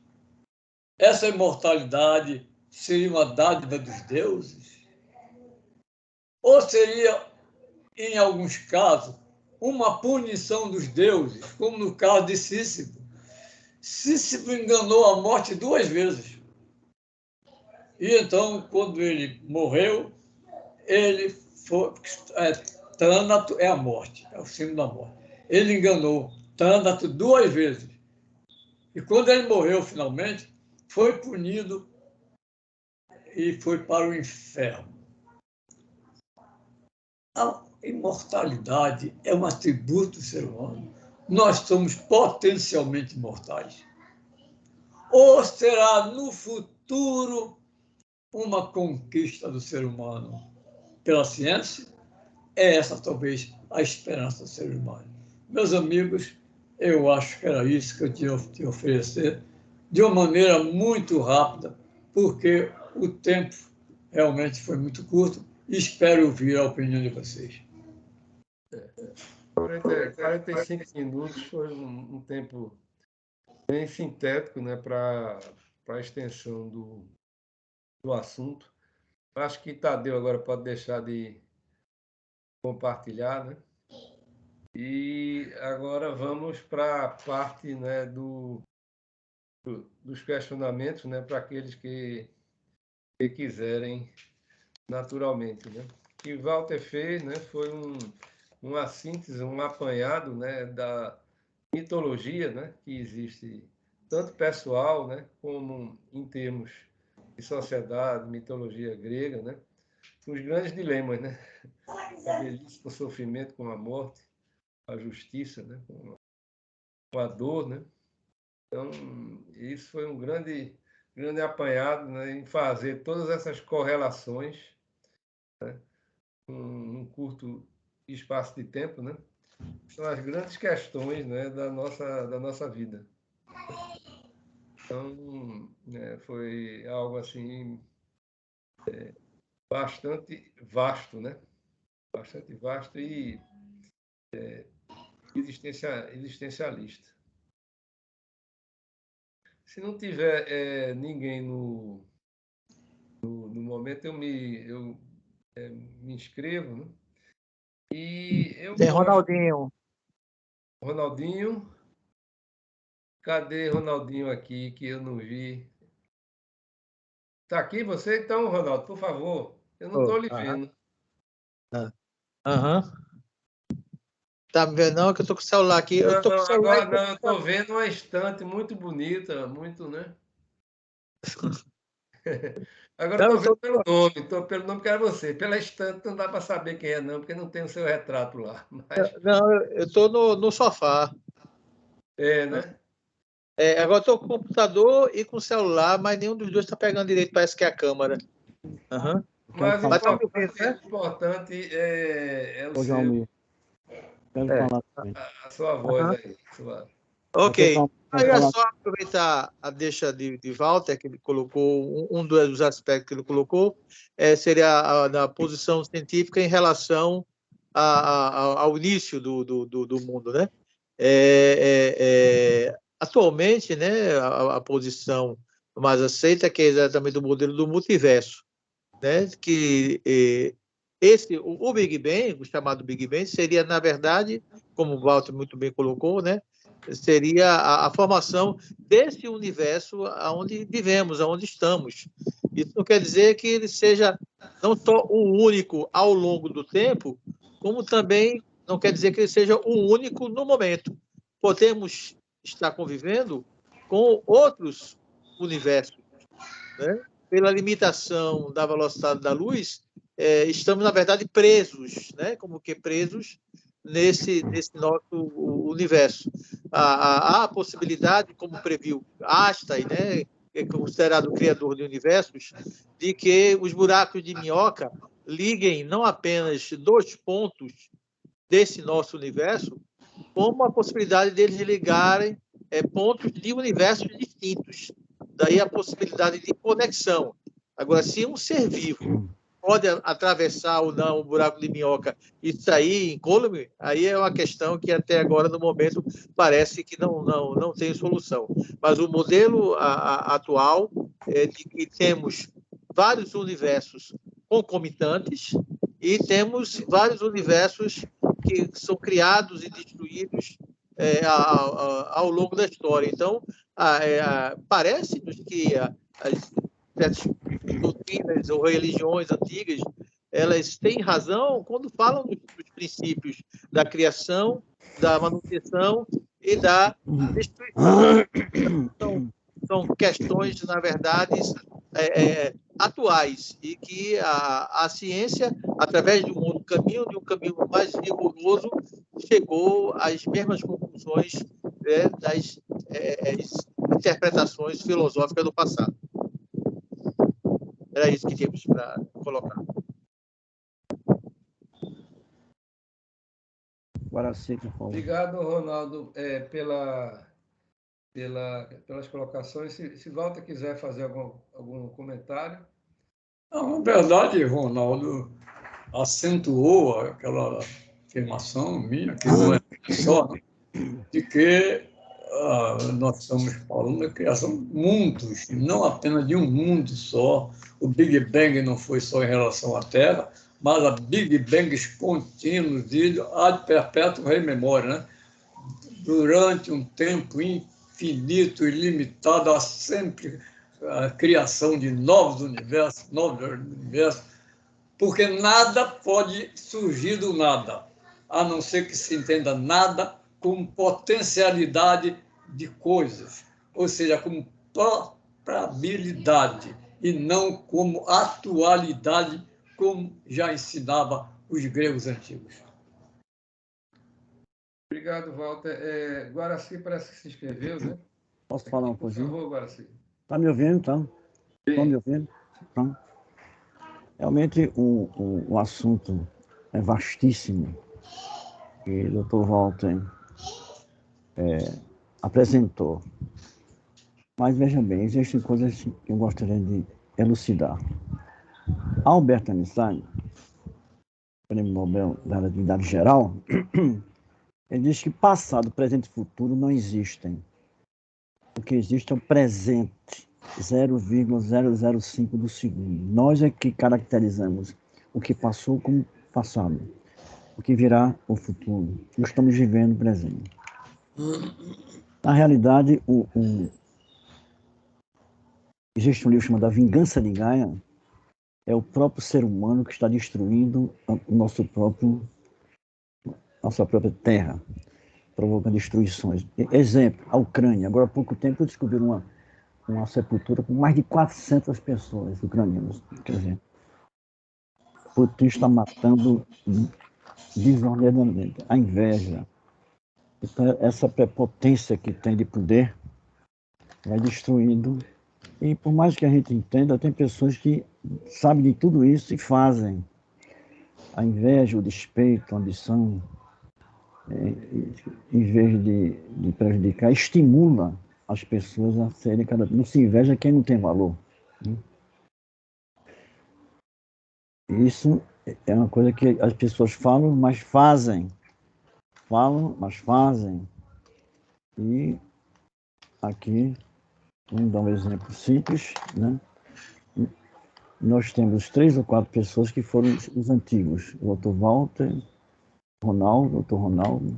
Essa imortalidade seria uma dádiva dos deuses? Ou seria em alguns casos, uma punição dos deuses, como no caso de Sísifo. Sísifo enganou a morte 2 vezes. E então, quando ele morreu, ele foi... Tânato é a morte, é o símbolo da morte. Ele enganou Tânato 2 vezes. E quando ele morreu, finalmente, foi punido e foi para o inferno. A imortalidade é um atributo do ser humano. Nós somos potencialmente imortais. Ou será no futuro uma conquista do ser humano pela ciência? É essa, talvez, a esperança do ser humano. Meus amigos, eu acho que era isso que eu tinha a te oferecer, de uma maneira muito rápida, porque o tempo realmente foi muito curto e espero ouvir a opinião de vocês. 45 minutos foi um tempo bem sintético, né, para a extensão do assunto. Acho que Tadeu agora pode deixar de compartilhar, né? E agora vamos para a parte, né, dos questionamentos, né, para aqueles que quiserem, naturalmente, né? O que Walter fez, né, foi uma síntese, um apanhado, né, da mitologia, né, que existe tanto pessoal, né, como em termos de sociedade, mitologia grega, né? Os grandes dilemas, né? A velhice com o sofrimento, com a morte, a justiça, né? Com a dor, né? Então, isso foi um grande apanhado, né, em fazer todas essas correlações, né, num curto espaço de tempo, né? São as grandes questões, né, da nossa vida. Então, né, foi algo assim bastante vasto, né? Bastante vasto e existencialista. Se não tiver ninguém no momento, eu me inscrevo, né? E eu Tem gosto. Ronaldinho. Ronaldinho. Cadê Ronaldinho aqui, que eu não vi? Está aqui você, então, Ronaldo, por favor. Eu não estou lhe vendo. Aham. Tá me vendo não? Que eu tô com o celular aqui. Eu tô com o celular. Agora não, eu estou vendo uma estante muito bonita, muito, né? Agora Não, estou vendo pelo nome que era você. Pela estante não dá para saber quem é, não, porque não tem o seu retrato lá. Mas não, eu tô no sofá. né? Agora eu tô com o computador e com o celular, mas nenhum dos dois tá pegando direito, parece que é a câmera. Uhum. Mas o Mas tá me ouvindo, né? importante é o Ô, seu, Jalmir, quero falar também. a sua voz aí. Ok. Aí é falar. só aproveitar a deixa de Walter, que ele colocou, um dos aspectos que ele colocou, seria na posição científica em relação ao início do mundo, né? Atualmente, né, a posição mais aceita é que é exatamente o modelo do multiverso, né? Que o Big Bang, o chamado Big Bang, seria, na verdade, como o Walter muito bem colocou, né? Seria a formação desse universo onde vivemos, onde estamos. Isso não quer dizer que ele seja não só o único ao longo do tempo, como também não quer dizer que ele seja o único no momento. Podemos estar convivendo com outros universos, né? Pela limitação da velocidade da luz, estamos, na verdade, presos, né? Como que presos nesse nosso universo. Há a possibilidade, como previu Einstein, né, que é considerado o criador de universos, de que os buracos de minhoca liguem não apenas 2 pontos desse nosso universo, como a possibilidade deles ligarem pontos de universos distintos. Daí a possibilidade de conexão. Agora, se um ser vivo pode atravessar ou não o buraco de minhoca e sair incólume, aí é uma questão que até agora, no momento, parece que não tem solução. Mas o modelo atual é de que temos vários universos concomitantes, e temos vários universos que são criados e destruídos ao longo da história. Então, parece-nos que as doutrinas ou religiões antigas, elas têm razão quando falam dos princípios da criação, da manutenção e da destruição. São questões, na verdade, atuais, e que a ciência, através de um caminho mais rigoroso, chegou às mesmas conclusões das interpretações filosóficas do passado. Era isso que tínhamos para colocar. Guaraci, por favor. Obrigado, Ronaldo, pelas colocações. Se Walter quiser fazer algum comentário. Não, na verdade, Ronaldo acentuou aquela afirmação minha, que não é só, de que nós estamos falando da criação de mundos, não apenas de um mundo só. O Big Bang não foi só em relação à Terra, mas a Big Bangs contínuos de ad perpetuum rei memória, né? Durante um tempo infinito e limitado, há sempre a criação de novos universos, porque nada pode surgir do nada, a não ser que se entenda nada como potencialidade de coisas, ou seja, como probabilidade, e não como atualidade, como já ensinava os gregos antigos. Obrigado, Walter. Guaraci parece que se inscreveu, né? Posso falar um Por pouquinho? favor, Guaraci. Está me ouvindo, tá? Estão me ouvindo? Tá. Realmente, o assunto é vastíssimo, que o Dr. Walter apresentou. Mas, veja bem, existem coisas que eu gostaria de elucidar. Albert Einstein, prêmio Nobel da Relatividade Geral, ele diz que passado, presente e futuro não existem. O que existe é o presente, 0,005 do segundo. Nós é que caracterizamos o que passou como passado, o que virá o futuro. Nós estamos vivendo o presente. Na realidade, existe um livro chamado A Vingança de Gaia. É o próprio ser humano que está destruindo nossa própria terra, provocando destruições. Exemplo, a Ucrânia. Agora, há pouco tempo, descobriram uma sepultura com mais de 400 pessoas ucranianas. Quer dizer, Putin está matando desordenadamente. A inveja. Então, essa prepotência que tem de poder vai destruindo. E por mais que a gente entenda, tem pessoas que sabem de tudo isso e fazem. A inveja, o despeito, a ambição, em vez de prejudicar, estimula as pessoas a serem cada vez. Não se inveja quem não tem valor. Né? Isso é uma coisa que as pessoas falam, mas fazem. Falam, mas fazem. E aqui, vamos dar um exemplo simples, né? Nós temos 3 ou 4 pessoas que foram os antigos. O Dr. Walter, Ronaldo, Dr. Ronaldo,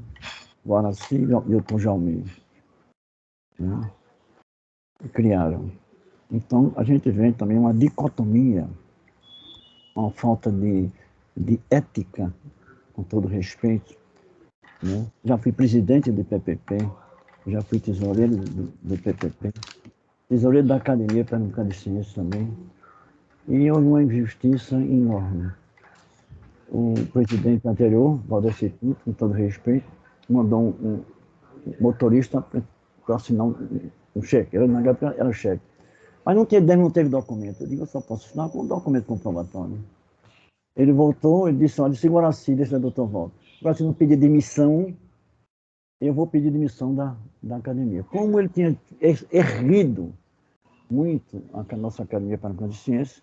Guaraci e o Dr. Jaumir. Né? E criaram. Então, a gente vê também uma dicotomia, uma falta de ética, com todo respeito. Né? Já fui presidente do PPP, já fui tesoureiro do PPP, tesoureiro da Academia Pernambucana de Ciências também. E houve uma injustiça enorme. O presidente anterior, Valdeci Pinto, com todo respeito, mandou um motorista para assinar um cheque. Era um cheque. Mas não teve documento. Eu digo, eu só posso assinar com um documento comprobatório. Ele voltou e disse, olha, segura a Cida, esse é o Dr. Walter. Agora, se não pedir demissão, eu vou pedir demissão da academia. Como ele tinha erguido muito a nossa Academia Pernambucana de Ciências,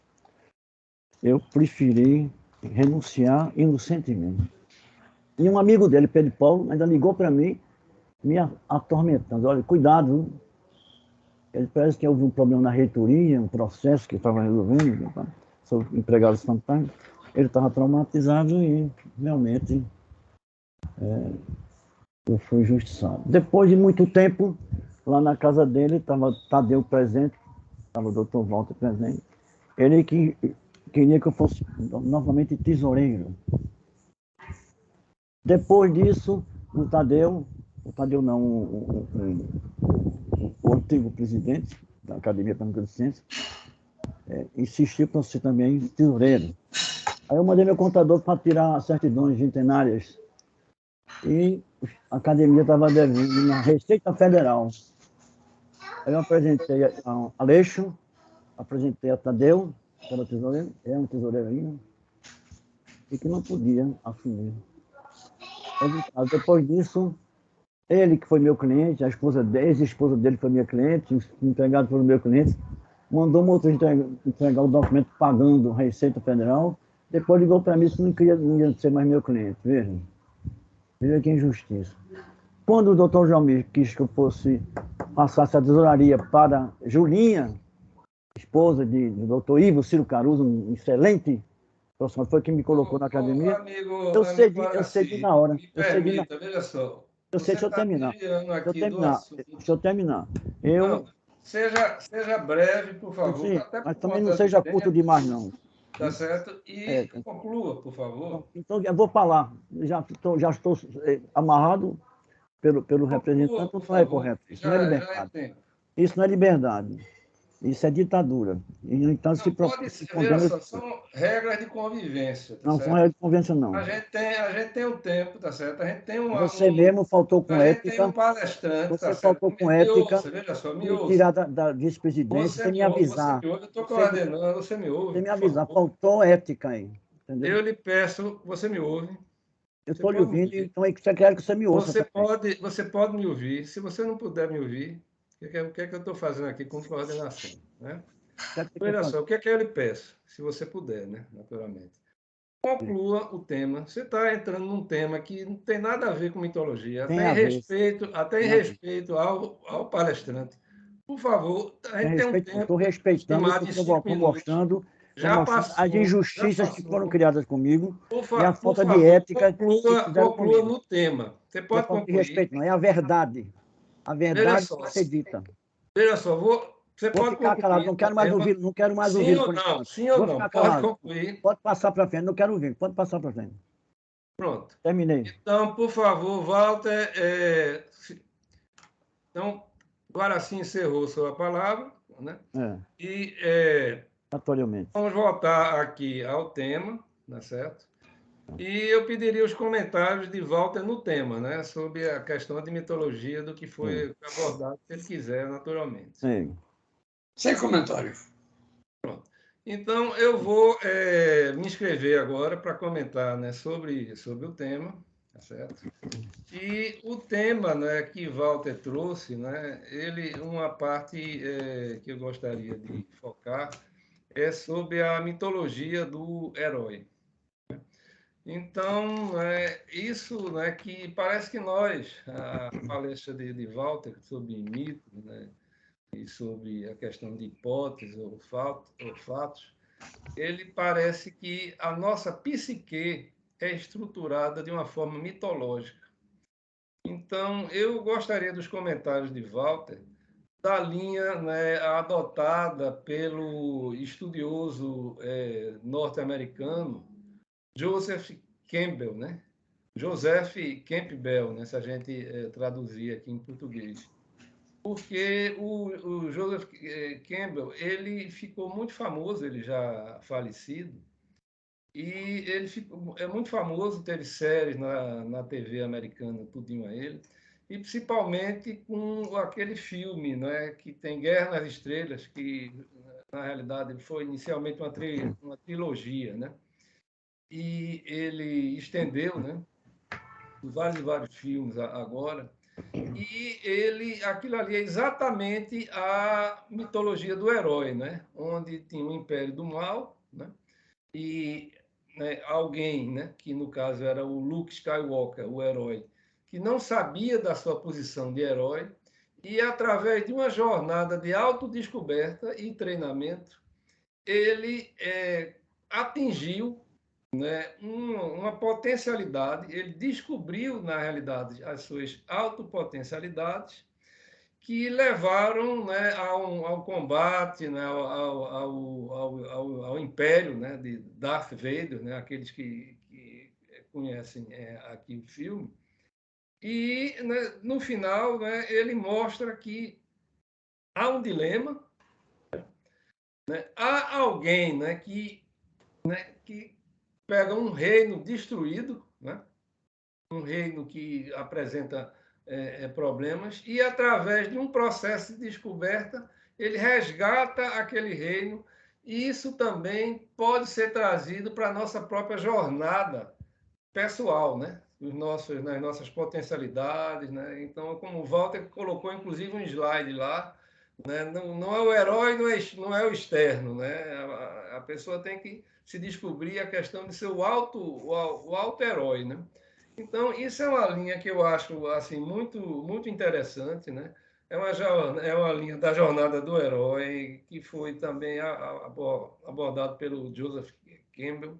eu preferi renunciar inocentemente. E um amigo dele, Pedro Paulo, ainda ligou para mim, me atormentando. Olha, cuidado, ele parece que houve um problema na reitoria, um processo que estava resolvendo, sou empregado instantâneo. ele estava traumatizado e realmente eu fui injustiçado. Depois de muito tempo, lá na casa dele, estava Tadeu presente, estava o doutor Walter presente. Ele que queria que eu fosse novamente tesoureiro. Depois disso, o Tadeu não, o antigo presidente da Academia Pernambucana de Ciências, insistiu para ser também tesoureiro. Aí eu mandei meu contador para tirar certidões vintenárias e a academia estava devendo na Receita Federal. Aí eu apresentei a Aleixo, apresentei a Tadeu, que era tesoureiro, é um tesoureiro ainda, e que não podia assumir. Depois disso, ele que foi meu cliente, a ex-esposa dele foi minha cliente, o empregado foi meu cliente, mandou um outro entregar o documento pagando a Receita Federal, depois ligou para mim que não ia ser mais meu cliente, veja que injustiça. Quando o doutor João quis que eu passasse a tesouraria para Julinha, esposa do doutor Ivo Ciro Caruso, um excelente profissional, foi quem me colocou na academia, eu cedi na hora. Me permita, veja só. Deixa eu terminar. Deixa eu terminar. Não, seja breve, por favor. Sim, mas também não seja curto demais, não. Tá certo? E conclua, por favor. Então, eu vou falar. Já estou amarrado pelo representante, não é correto. Isso não é liberdade. Isso não é liberdade. Isso é ditadura. E, então, veja só, são regras de convivência. Tá não certo? São regras de convivência, não. A gente tem um tempo, tá certo? A gente tem um aluno. Você mesmo faltou com ética. Tem um palestrante. Você tá faltou certo? com ética. Veja só, me ouça. Tirar da vice-presidência, você me avisar. Eu estou coordenando, você me ouve. Você me avisar. Faltou ética aí. Entendeu? Eu lhe peço, você me ouve. Eu estou lhe ouvindo, então é que você quer que você me ouça. Você pode me ouvir. Se você não puder me ouvir, o que é que eu estou fazendo aqui com coordenação? Né? Olha só, o que é que eu lhe peço? Se você puder, né? Naturalmente. Conclua o tema. Você está entrando num tema que não tem nada a ver com mitologia, até em respeito ao palestrante. Por favor, a gente tem um tempo. Estou respeitando, estou mostrando as injustiças que foram criadas comigo e a falta de ética. Conclua no tema. Você pode concluir. Respeito, não é a verdade. A verdade vai ser dita. Veja só, você vou ficar calado, não quero mais ouvir, não quero mais ouvir. Sim ou não? Pode concluir. Pode passar para frente, não quero ouvir, pode passar para frente. Pronto. Terminei. Então, por favor, Walter. Então, agora sim encerrou sua palavra, né? E vamos voltar aqui ao tema, tá certo? E eu pediria os comentários de Walter no tema, né? Sobre a questão de mitologia do que foi abordado, se ele quiser, naturalmente. Sim. Sem comentários. Pronto. Então, eu vou me inscrever agora para comentar, né, sobre o tema, tá certo? E o tema, né, que Walter trouxe, né, uma parte que eu gostaria de focar é sobre a mitologia do herói. Então, isso, né, que parece que a palestra de Walter sobre mitos, né, e sobre a questão de hipóteses ou fatos, ele parece que a nossa psique é estruturada de uma forma mitológica. Então, eu gostaria dos comentários de Walter da linha, né, adotada pelo estudioso norte-americano Joseph Campbell, né? Joseph Campbell, né, se a gente traduzir aqui em português. Porque o Joseph Campbell, ele ficou muito famoso, ele já falecido, e ele é muito famoso, teve séries na TV americana, tudinho a ele, e principalmente com aquele filme, né, que tem Guerra nas Estrelas, que na realidade foi inicialmente uma trilogia, né? E ele estendeu, né, vários e vários filmes agora. E aquilo ali é exatamente a mitologia do herói, né? Onde tinha o Império do Mal, né? E alguém, né, que no caso era o Luke Skywalker, o herói, que não sabia da sua posição de herói, e através de uma jornada de autodescoberta e treinamento, ele atingiu né, uma potencialidade, ele descobriu, na realidade, as suas autopotencialidades, que levaram, né, ao combate, né, ao império, né, de Darth Vader, né, aqueles que conhecem aqui o filme. E, né, no final, né, ele mostra que há um dilema, né, há alguém, né, que pega um reino destruído, né, um reino que apresenta problemas, e através de um processo de descoberta, ele resgata aquele reino, e isso também pode ser trazido para a nossa própria jornada pessoal, né? Nas nossas potencialidades, né? Então, como o Walter colocou, inclusive, um slide lá, né? Não é o herói, não é o externo, né? A pessoa tem que se descobrir a questão de ser o auto-herói, né? Então, isso é uma linha que eu acho assim, muito interessante, né? É uma linha da jornada do herói, que foi também abordado pelo Joseph Campbell,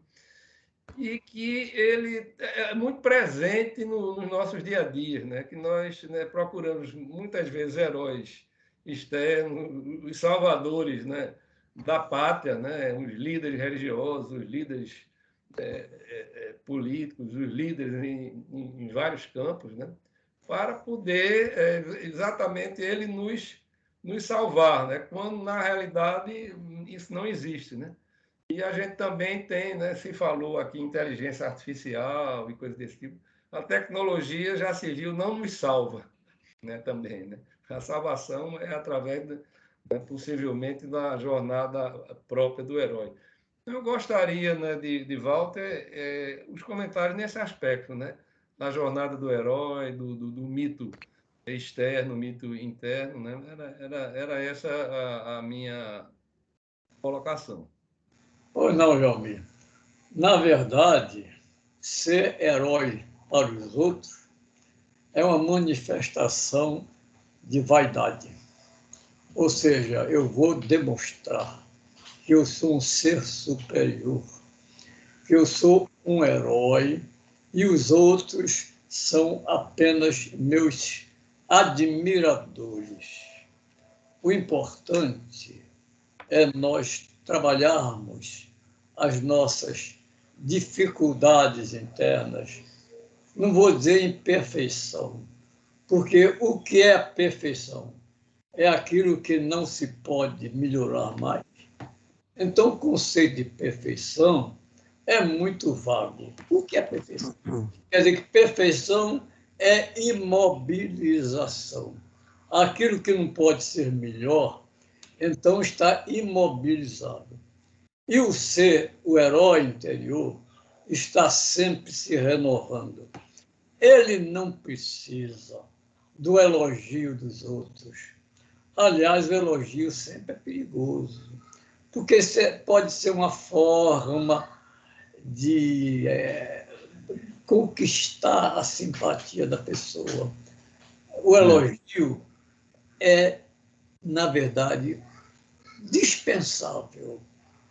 e que ele é muito presente nos nossos dia a dia, né? Que nós, né, procuramos muitas vezes heróis externos, os salvadores, né, da pátria, né? Os líderes religiosos, os líderes políticos, os líderes em vários campos, né? Para poder exatamente ele nos salvar, né? Quando na realidade isso não existe, né? E a gente também tem, né, se falou aqui inteligência artificial e coisas desse tipo, a tecnologia já se viu, não nos salva, né, também, né? A salvação é através, né, possivelmente, da jornada própria do herói. Eu gostaria, né, de Walter, os comentários nesse aspecto, né? Da jornada do herói, do mito externo, mito interno, né? Era essa a minha colocação. Pois não, João. Na verdade, ser herói para os outros é uma manifestação de vaidade. Ou seja, eu vou demonstrar que eu sou um ser superior, que eu sou um herói e os outros são apenas meus admiradores. O importante é nós trabalharmos as nossas dificuldades internas. Não vou dizer imperfeição, porque o que é a perfeição? É aquilo que não se pode melhorar mais. Então, o conceito de perfeição é muito vago. O que é perfeição? Quer dizer que perfeição é imobilização. Aquilo que não pode ser melhor, então está imobilizado. E o ser, o herói interior, está sempre se renovando. Ele não precisa do elogio dos outros. Aliás, o elogio sempre é perigoso, porque pode ser uma forma de conquistar a simpatia da pessoa. O elogio é, na verdade, dispensável.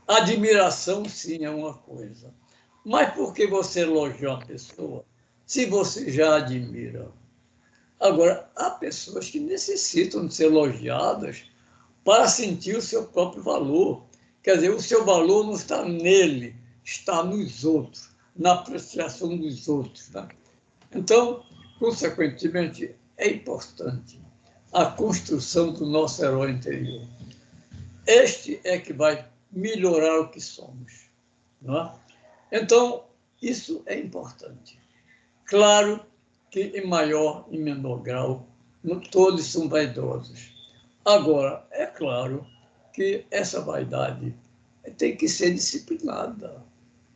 A admiração, sim, é uma coisa. Mas por que você elogia uma pessoa se você já admira? Agora, há pessoas que necessitam de ser elogiadas para sentir o seu próprio valor. Quer dizer, o seu valor não está nele, está nos outros, na apreciação dos outros. Né? Então, consequentemente, é importante a construção do nosso herói interior. Este é que vai melhorar o que somos. Não é? Então, isso é importante. Claro que em maior e menor grau, todos são vaidosos. Agora, é claro que essa vaidade tem que ser disciplinada.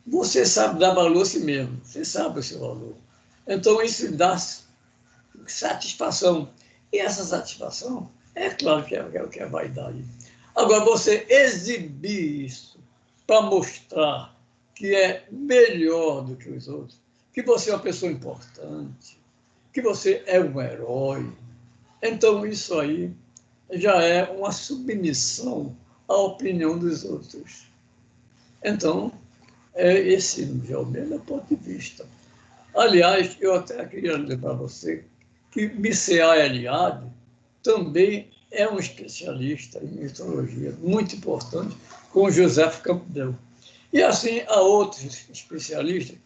Você sabe dar valor a si mesmo, você sabe o seu valor. Então, isso dá satisfação. E essa satisfação, é claro que é vaidade. Agora, você exibir isso para mostrar que é melhor do que os outros, que você é uma pessoa importante, que você é um herói. Então, isso aí já é uma submissão à opinião dos outros. Então, Esse é o meu ponto de vista. Aliás, eu até queria lembrar você que Mircea Eliade também é um especialista em mitologia, muito importante, com José Campbell. E assim, há outros especialistas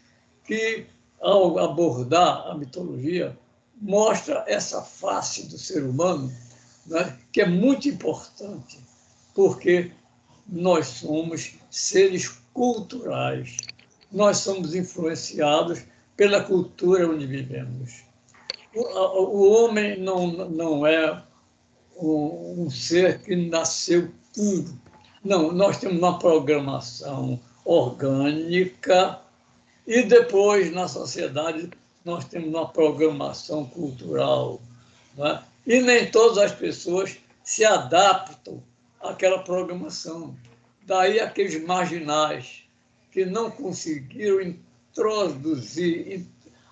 que, ao abordar a mitologia, mostra essa face do ser humano, né, que é muito importante, porque nós somos seres culturais, nós somos influenciados pela cultura onde vivemos. O homem não é um ser que nasceu puro. Não, nós temos uma programação orgânica e depois, na sociedade, nós temos uma programação cultural. Né? E nem todas as pessoas se adaptam àquela programação. Daí aqueles marginais que não conseguiram introduzir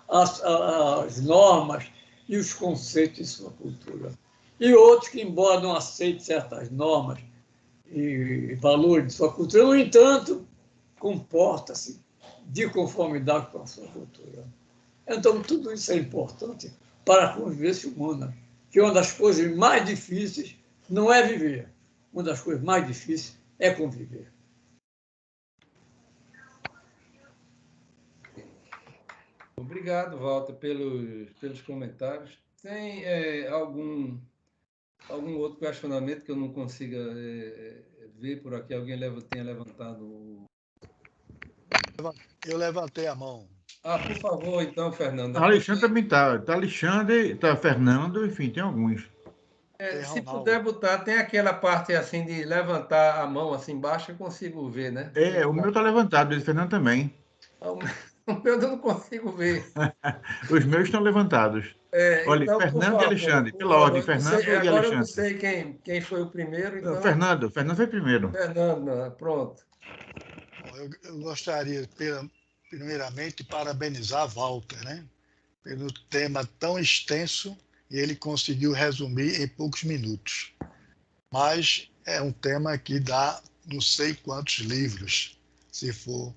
as normas e os conceitos de sua cultura. E outros que, embora não aceitem certas normas e valores de sua cultura, no entanto, comporta-se de conformidade com a sua cultura. Então, tudo isso é importante para a convivência humana, que uma das coisas mais difíceis não é viver, uma das coisas mais difíceis é conviver. Obrigado, Walter, pelos comentários. Tem algum outro questionamento que eu não consiga ver por aqui? Alguém tenha levantado? Eu levantei a mão. Por favor, então, Fernando. Alexandre também está. Está Alexandre, está Fernando, enfim, tem alguns. Se puder botar, tem aquela parte assim de levantar a mão assim embaixo, eu consigo ver, né? O meu está levantado, o Fernando também. O meu eu não consigo ver. Os meus estão levantados. Olha, então, Fernando e Alexandre, pela ordem, Fernando e Alexandre. Agora eu não sei quem foi o primeiro. Então... Fernando foi primeiro. Fernando, pronto. Eu gostaria, primeiramente, de parabenizar Walter, né? Pelo tema tão extenso e ele conseguiu resumir em poucos minutos. Mas é um tema que dá não sei quantos livros, se for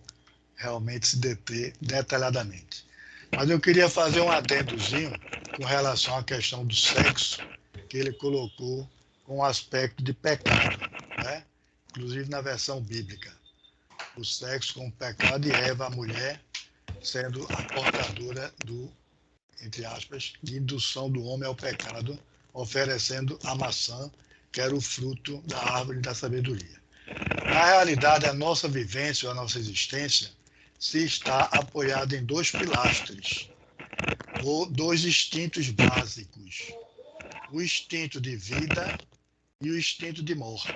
realmente se deter detalhadamente. Mas eu queria fazer um adendozinho com relação à questão do sexo, que ele colocou com o aspecto de pecado, né? Inclusive na versão bíblica. O sexo como pecado e Eva, a mulher, sendo a portadora do, entre aspas, de indução do homem ao pecado, oferecendo a maçã, que era o fruto da árvore da sabedoria. Na realidade, a nossa vivência, a nossa existência, se está apoiada em dois pilastres, ou dois instintos básicos, o instinto de vida e o instinto de morte.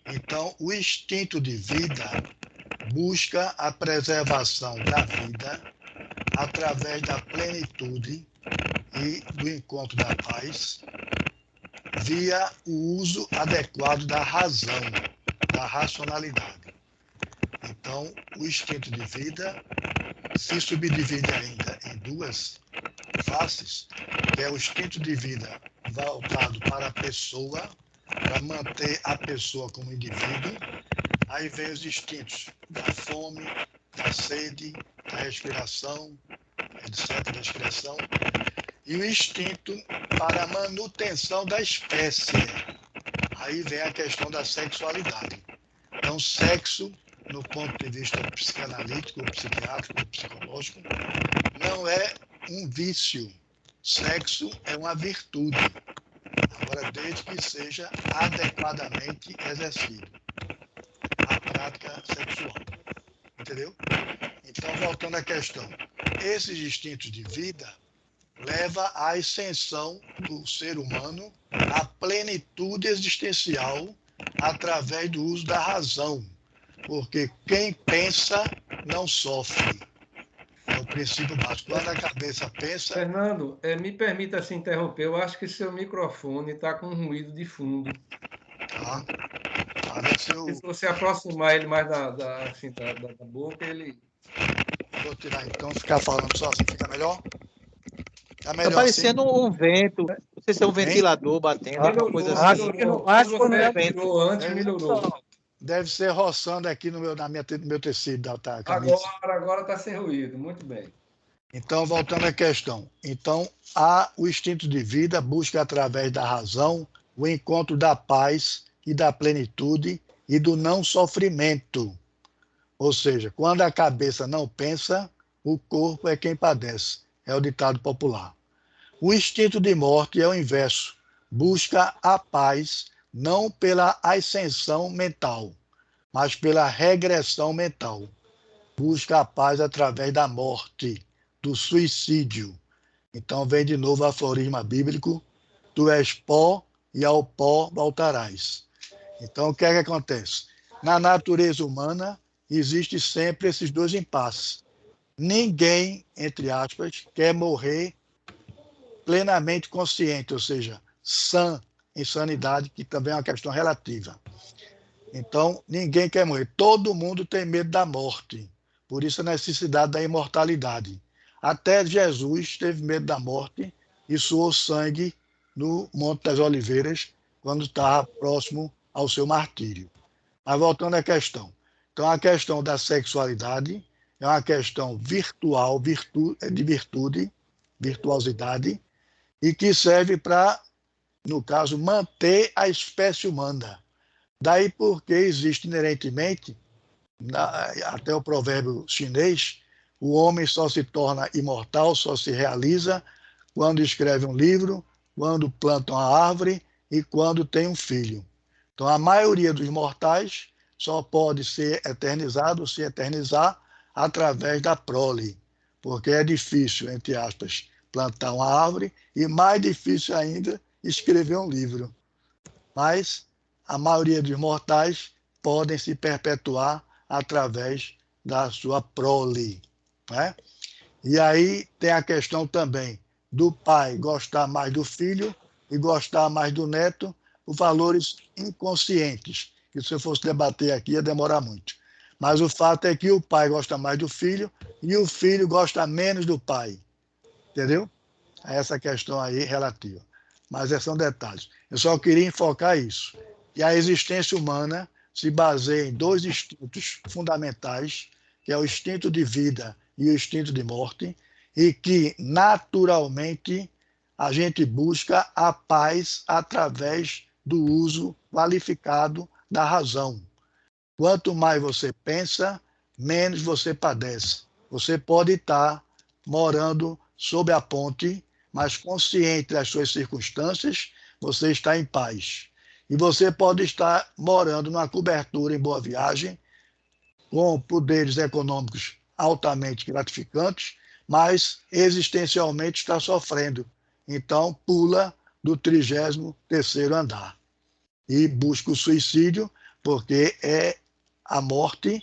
Então, o instinto de vida busca a preservação da vida através da plenitude e do encontro da paz, via o uso adequado da razão, da racionalidade. Então, o instinto de vida se subdivide ainda em duas faces, que é o instinto de vida voltado para a pessoa, para manter a pessoa como indivíduo. Aí vem os instintos da fome, da sede, da respiração, etc., da excreção, e o instinto para a manutenção da espécie. Aí vem a questão da sexualidade. Então, sexo, no ponto de vista psicanalítico, psiquiátrico, psicológico, não é um vício. Sexo é uma virtude. Agora, desde que seja adequadamente exercido a prática sexual. Entendeu? Então, voltando à questão, esses instintos de vida levam à ascensão do ser humano à plenitude existencial através do uso da razão. Porque quem pensa não sofre. É o princípio básico. Quando a cabeça pensa... Fernando, me permita se interromper. Eu acho que seu microfone está com um ruído de fundo. Tá. Se você aproximar ele mais da boca, ele... Vou tirar então, ficar falando só assim, fica melhor? Está parecendo assim? Um vento. Não sei se é um ventilador batendo, alguma coisa assim. Acho que não é. Melhorou, antes melhorou. deve ser roçando aqui no meu tecido da camisa. Agora está sem ruído, muito bem. Então, voltando à questão. Então, há o instinto de vida, busca através da razão o encontro da paz e da plenitude e do não sofrimento. Ou seja, quando a cabeça não pensa, o corpo é quem padece. É o ditado popular. O instinto de morte é o inverso. Busca a paz não pela ascensão mental, mas pela regressão mental. Busca a paz através da morte, do suicídio. Então vem de novo o aforisma bíblico: tu és pó e ao pó voltarás. Então o que é que acontece? Na natureza humana existe sempre esses dois impasses. Ninguém, entre aspas, quer morrer plenamente consciente, ou seja, sã, em sanidade, que também é uma questão relativa. Então, ninguém quer morrer. Todo mundo tem medo da morte. Por isso a necessidade da imortalidade. Até Jesus teve medo da morte e suou sangue no Monte das Oliveiras, quando estava próximo ao seu martírio. Mas voltando à questão. Então, a questão da sexualidade é uma questão virtual, de virtude, virtuosidade, e que serve para, no caso, manter a espécie humana. Daí porque existe inerentemente, até o provérbio chinês, o homem só se torna imortal, só se realiza quando escreve um livro, quando planta uma árvore e quando tem um filho. Então, a maioria dos mortais só pode ser eternizado, se eternizar, através da prole, porque é difícil, entre aspas, plantar uma árvore e mais difícil ainda escrever um livro. Mas a maioria dos mortais podem se perpetuar através da sua prole, né? E aí tem a questão também do pai gostar mais do filho e gostar mais do neto, por valores inconscientes, que se eu fosse debater aqui ia demorar muito. Mas o fato é que o pai gosta mais do filho e o filho gosta menos do pai, entendeu? Essa questão aí relativa. Mas são detalhes. Eu só queria enfocar isso. E a existência humana se baseia em dois instintos fundamentais, que é o instinto de vida e o instinto de morte, e que, naturalmente, a gente busca a paz através do uso qualificado da razão. Quanto mais você pensa, menos você padece. Você pode estar morando sob a ponte, mas consciente das suas circunstâncias, você está em paz. E você pode estar morando numa cobertura em Boa Viagem, com poderes econômicos altamente gratificantes, mas existencialmente está sofrendo. Então, pula do 33º andar e busca o suicídio, porque é a morte,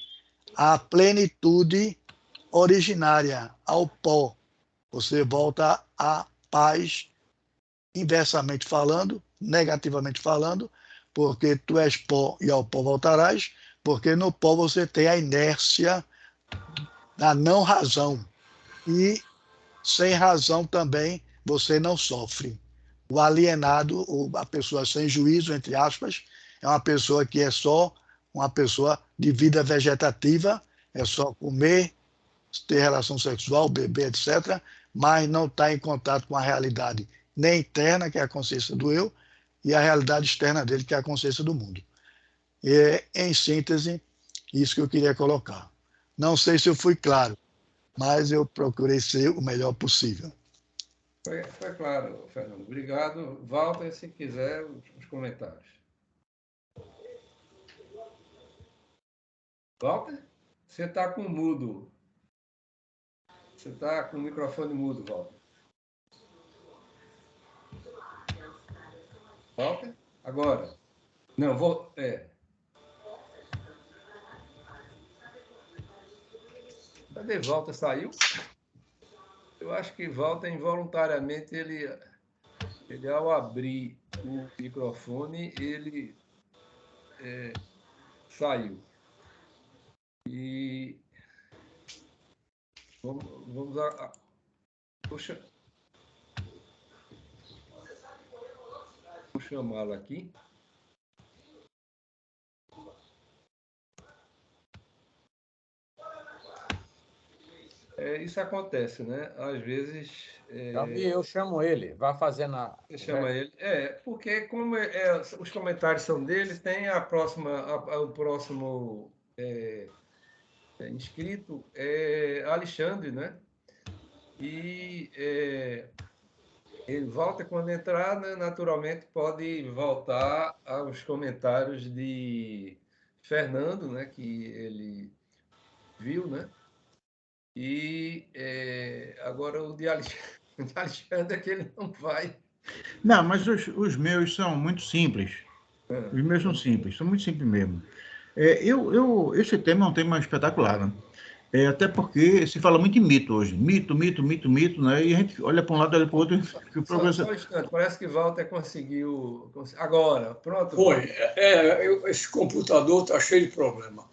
a plenitude originária, ao pó. Você volta à paz, inversamente falando, negativamente falando, porque tu és pó e ao pó voltarás, porque no pó você tem a inércia da não razão. E sem razão também você não sofre. O alienado, ou a pessoa sem juízo, entre aspas, é uma pessoa que é só uma pessoa de vida vegetativa, é só comer, ter relação sexual, beber, etc., mas não está em contato com a realidade nem interna, que é a consciência do eu, e a realidade externa dele, que é a consciência do mundo. É, em síntese, isso que eu queria colocar. Não sei se eu fui claro, mas eu procurei ser o melhor possível. Foi claro, Fernando. Obrigado. Walter, se quiser, os comentários. Walter, você está com mudo. Você está com o microfone mudo, Walter. Walter? Agora. Não, vou. Cadê Walter? Saiu? Eu acho que Walter, involuntariamente, ele ao abrir o microfone, ele saiu. E vamos Puxa, vou chamá-lo aqui. Isso acontece, né? Às vezes Eu chamo ele, vai fazendo a. você chama ele. Porque como os comentários são dele, tem o próximo inscrito é Alexandre, né? E ele volta quando entrar, né? Naturalmente pode voltar aos comentários de Fernando, né? Que ele viu, né? E agora o de Alexandre é que ele não vai. Não, mas os meus são muito simples. Os meus são simples, são muito simples mesmo. Esse tema é um tema espetacular, né? Até porque se fala muito em mito hoje. Mito, né? E a gente olha para um lado, olha para o outro. Que o professor... Só um instante, parece que Walter conseguiu. Agora, pronto. Foi. Esse computador está cheio de problema.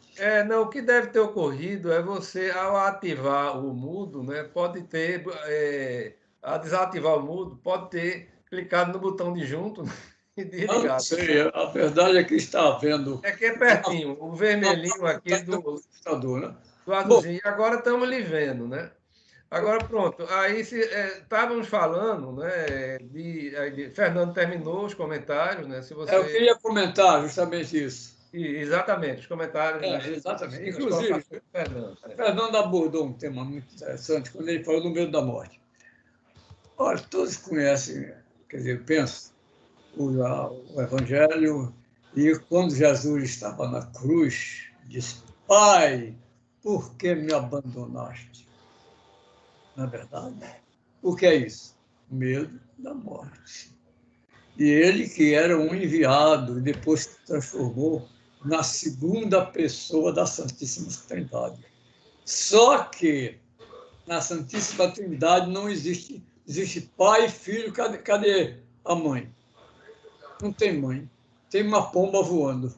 Não, o que deve ter ocorrido é você, ao ativar o mudo, né, pode ter, a desativar o mudo, pode ter clicado no botão de junto e desligado. Não sei, a verdade é que está havendo. É que é pertinho, o vermelhinho aqui do computador, né? azulzinho. E agora estamos lhe vendo, né? Agora, pronto. Aí estávamos falando, né? Fernando terminou os comentários, né? Se você... Eu queria comentar justamente isso. Exatamente, os comentários. Né? Exatamente. Inclusive, Fernando abordou um tema muito interessante quando ele falou do medo da morte. Olha, todos conhecem, quer dizer, penso, o Evangelho, e quando Jesus estava na cruz, disse: Pai, por que me abandonaste? Na verdade, o que é isso? Medo da morte. E ele, que era um enviado, depois se transformou na segunda pessoa da Santíssima Trindade. Só que na Santíssima Trindade não existe pai e filho. Cadê a mãe? Não tem mãe. Tem uma pomba voando,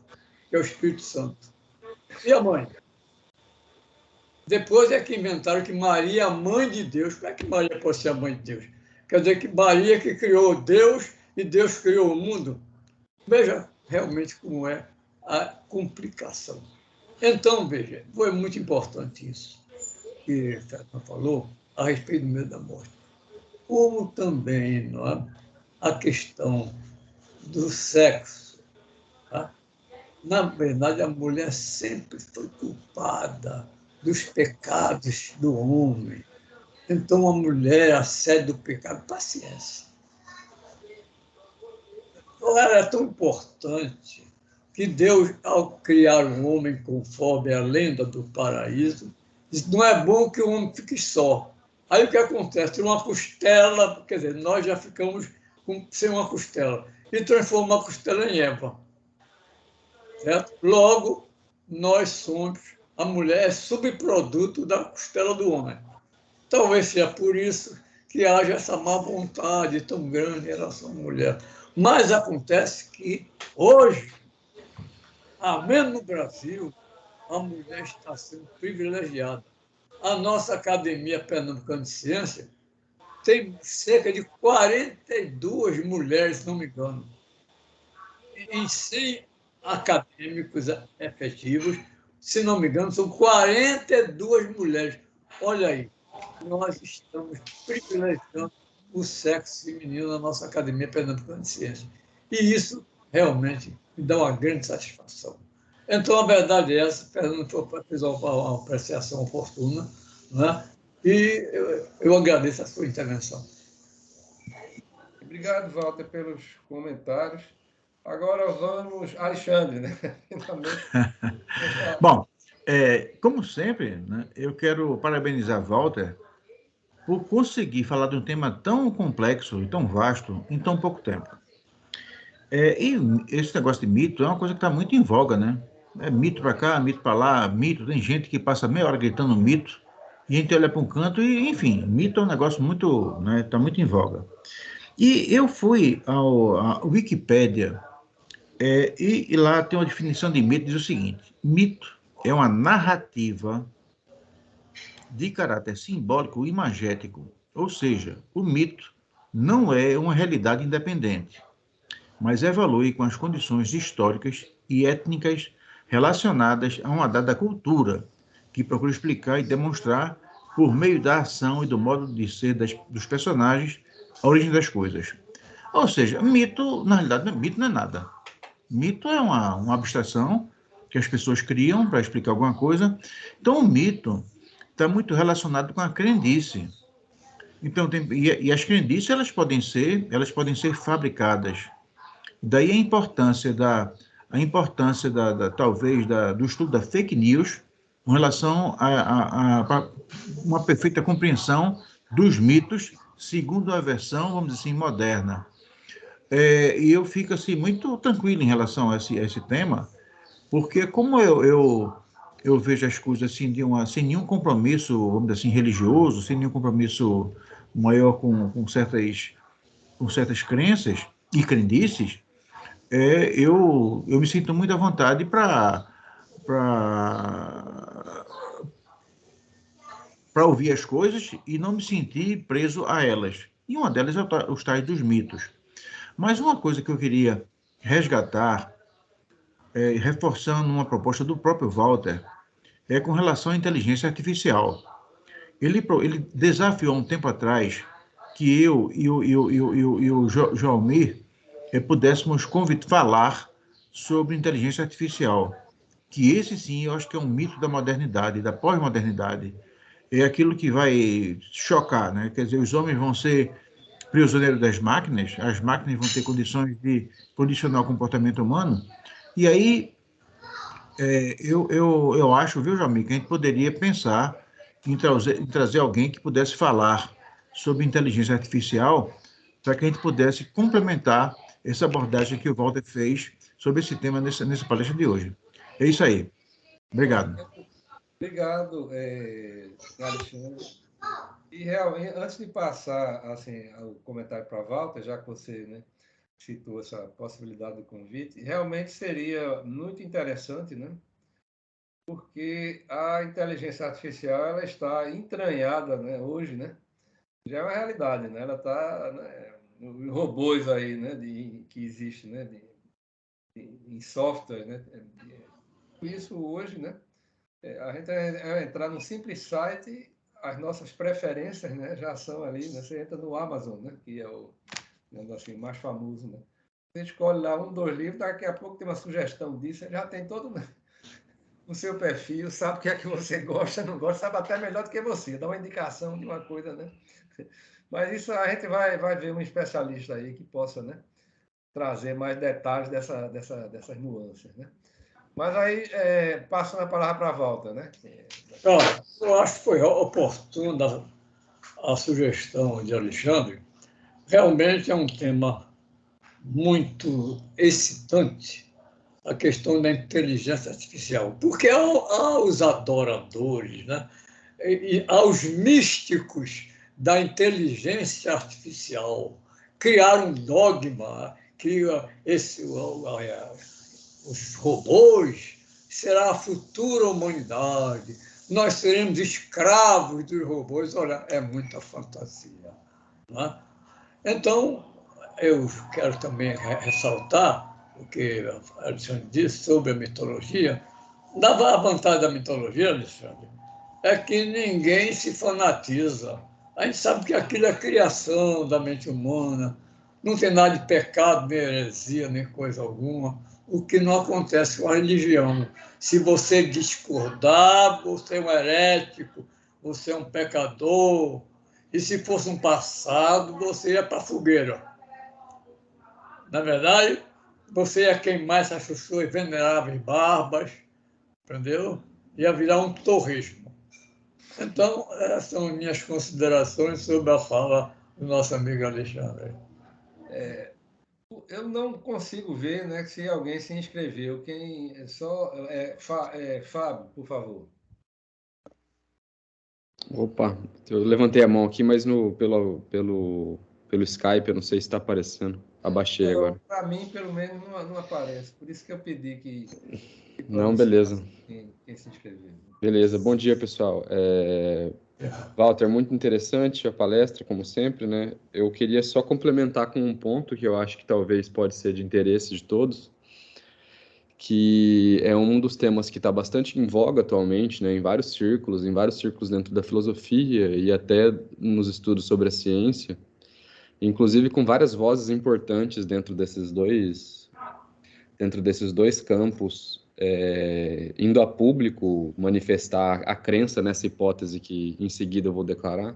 que é o Espírito Santo. E a mãe? Depois é que inventaram que Maria é a mãe de Deus. Como é que Maria pode ser a mãe de Deus? Quer dizer que Maria que criou Deus e Deus criou o mundo? Veja realmente como é a complicação. Então, veja, foi muito importante isso que Fernando falou a respeito do medo da morte. Como também, não é, a questão do sexo. Tá? Na verdade, a mulher sempre foi culpada dos pecados do homem. Então, a mulher, a sede do pecado, paciência. Era tão importante que Deus, ao criar o homem conforme a lenda do paraíso, disse: não é bom que o homem fique só. Aí o que acontece? Uma costela, quer dizer, nós já ficamos sem uma costela, e transforma a costela em Eva. Certo? Logo, nós somos, a mulher é subproduto da costela do homem. Talvez seja por isso que haja essa má vontade tão grande em relação à mulher. Mas acontece que, hoje, mesmo no Brasil, a mulher está sendo privilegiada. A nossa Academia Pernambucana de Ciência tem cerca de 42 mulheres, se não me engano. Em 100 acadêmicos efetivos, se não me engano, são 42 mulheres. Olha aí, nós estamos privilegiando o sexo feminino na nossa Academia Pernambucana de Ciência. E isso realmente me dá uma grande satisfação. Então, a verdade é essa, Fernando fez uma apreciação oportuna, né? E eu agradeço a sua intervenção. Obrigado, Walter, pelos comentários. Agora vamos, Alexandre, né? Bom, como sempre, né, eu quero parabenizar Walter por conseguir falar de um tema tão complexo e tão vasto em tão pouco tempo. E esse negócio de mito é uma coisa que está muito em voga, né? É mito para cá, mito para lá, mito. Tem gente que passa meia hora gritando mito, e a gente olha para um canto e, enfim, mito é um negócio muito, né, está muito em voga. E eu fui à Wikipédia, e lá tem uma definição de mito, diz o seguinte: mito é uma narrativa de caráter simbólico e imagético, ou seja, o mito não é uma realidade independente, mas evolui com as condições históricas e étnicas relacionadas a uma dada cultura, que procura explicar e demonstrar por meio da ação e do modo de ser dos personagens, a origem das coisas. Ou seja, mito, na realidade, mito não é nada. Mito é uma abstração que as pessoas criam para explicar alguma coisa. Então, o mito está muito relacionado com a crendice. Então, e as crendices elas podem ser fabricadas. Daí a importância talvez do estudo da fake news com relação a uma perfeita compreensão dos mitos segundo a versão, vamos dizer assim, moderna. E eu fico assim muito tranquilo em relação a esse tema, porque como eu vejo as coisas assim sem nenhum compromisso, vamos dizer assim, religioso, sem nenhum compromisso maior com certas crenças e crendices, eu me sinto muito à vontade para ouvir as coisas e não me sentir preso a elas. E uma delas é os tais dos mitos. Mas uma coisa que eu queria resgatar, reforçando uma proposta do próprio Walter, é com relação à inteligência artificial. Ele desafiou um tempo atrás que eu e o Joalmir pudéssemos falar sobre inteligência artificial, que esse sim eu acho que é um mito da modernidade, da pós-modernidade. É aquilo que vai chocar, né? Quer dizer, os homens vão ser prisioneiros das máquinas, as máquinas vão ter condições de condicionar o comportamento humano, e aí eu acho, viu, Jamil, que a gente poderia pensar em trazer alguém que pudesse falar sobre inteligência artificial para que a gente pudesse complementar essa abordagem que o Walter fez sobre esse tema nessa palestra de hoje. É isso aí. Obrigado. Obrigado, Alexandre. E realmente, antes de passar assim, o comentário para a Walter, já que você, né, citou essa possibilidade do convite, realmente seria muito interessante, né? Porque a inteligência artificial ela está entranhada, né, hoje, né? Já é uma realidade, né? Ela está, né, nos robôs aí, né, que existe, né, em software, né? Por isso hoje, né? A gente entrar num simples site, as nossas preferências, né, já são ali, né? Você entra no Amazon, né, que é o assim, mais famoso, né? Você escolhe lá 2 livros, daqui a pouco tem uma sugestão disso, você já tem todo o seu perfil, sabe o que é que você gosta, não gosta, sabe até melhor do que você, dá uma indicação de uma coisa, né? Mas isso a gente vai ver um especialista aí que possa, né, trazer mais detalhes dessas nuances, né? Mas aí, passando a palavra para a Walter, né? Eu acho que foi oportuna a sugestão de Alexandre. Realmente é um tema muito excitante, a questão da inteligência artificial, porque aos adoradores, né, e aos místicos da inteligência artificial criaram um dogma que os robôs será a futura humanidade, nós seremos escravos dos robôs. Olha, é muita fantasia, né? Então, eu quero também ressaltar o que a Alexandre disse sobre a mitologia. A vantagem da mitologia, Alexandre, é que ninguém se fanatiza. A gente sabe que aquilo é criação da mente humana, não tem nada de pecado, nem heresia, nem coisa alguma, o que não acontece com a religião. Se você discordar, você é um herético, você é um pecador, e se fosse um passado, você ia para a fogueira. Na verdade, você ia queimar essas pessoas veneráveis barbas, entendeu? Ia virar um torresmo. Então, essas são minhas considerações sobre a fala do nosso amigo Alexandre. Eu não consigo ver, né, se alguém se inscreveu. Fábio, por favor. Opa, eu levantei a mão aqui, mas pelo Skype, eu não sei se está aparecendo. Abaixei agora. Para mim, pelo menos, não aparece. Por isso que eu pedi que não, beleza. Quem se inscreveu. Beleza, bom dia, pessoal. Walter, muito interessante a palestra, como sempre, né? Eu queria só complementar com um ponto que eu acho que talvez pode ser de interesse de todos, que é um dos temas que está bastante em voga atualmente, né, em vários círculos dentro da filosofia e até nos estudos sobre a ciência, inclusive com várias vozes importantes dentro desses dois campos, indo a público manifestar a crença nessa hipótese que em seguida eu vou declarar,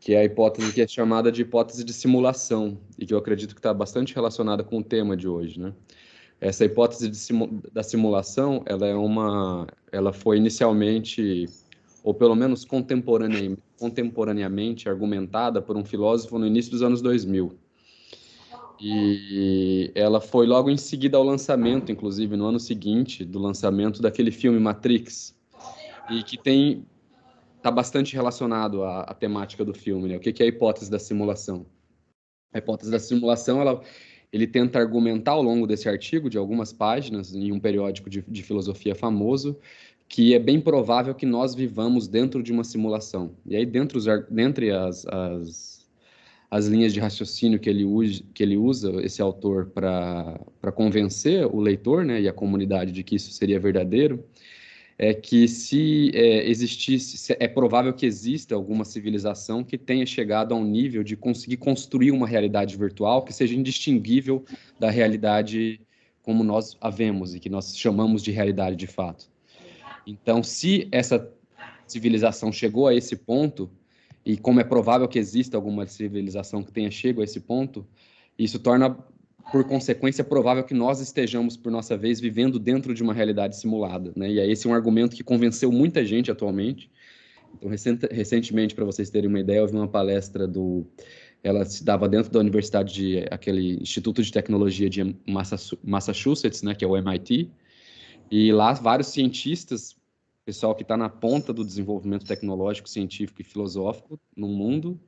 que é a hipótese que é chamada de hipótese de simulação, e que eu acredito que está bastante relacionada com o tema de hoje, né? Essa hipótese da simulação, ela foi inicialmente, ou pelo menos contemporaneamente, argumentada por um filósofo no início dos anos 2000. E ela foi logo em seguida ao lançamento, inclusive no ano seguinte, do lançamento daquele filme Matrix, e que está bastante relacionado à temática do filme, né? O que é a hipótese da simulação? A hipótese da simulação, ele tenta argumentar ao longo desse artigo, de algumas páginas, em um periódico de filosofia famoso, que é bem provável que nós vivamos dentro de uma simulação. E aí, dentre as linhas de raciocínio que ele usa, esse autor, para convencer o leitor, né, e a comunidade de que isso seria verdadeiro, é que se é provável que exista alguma civilização que tenha chegado a um nível de conseguir construir uma realidade virtual que seja indistinguível da realidade como nós a vemos e que nós chamamos de realidade de fato. Então, se essa civilização chegou a esse ponto, e como é provável que exista alguma civilização que tenha chegado a esse ponto, isso torna, por consequência, provável que nós estejamos, por nossa vez, vivendo dentro de uma realidade simulada, né? E esse é um argumento que convenceu muita gente atualmente. Então, recentemente, para vocês terem uma ideia, eu vi uma palestra ela se dava dentro da universidade aquele Instituto de Tecnologia de Massachusetts, né, que é o MIT, e lá vários cientistas, pessoal que está na ponta do desenvolvimento tecnológico, científico e filosófico no mundo,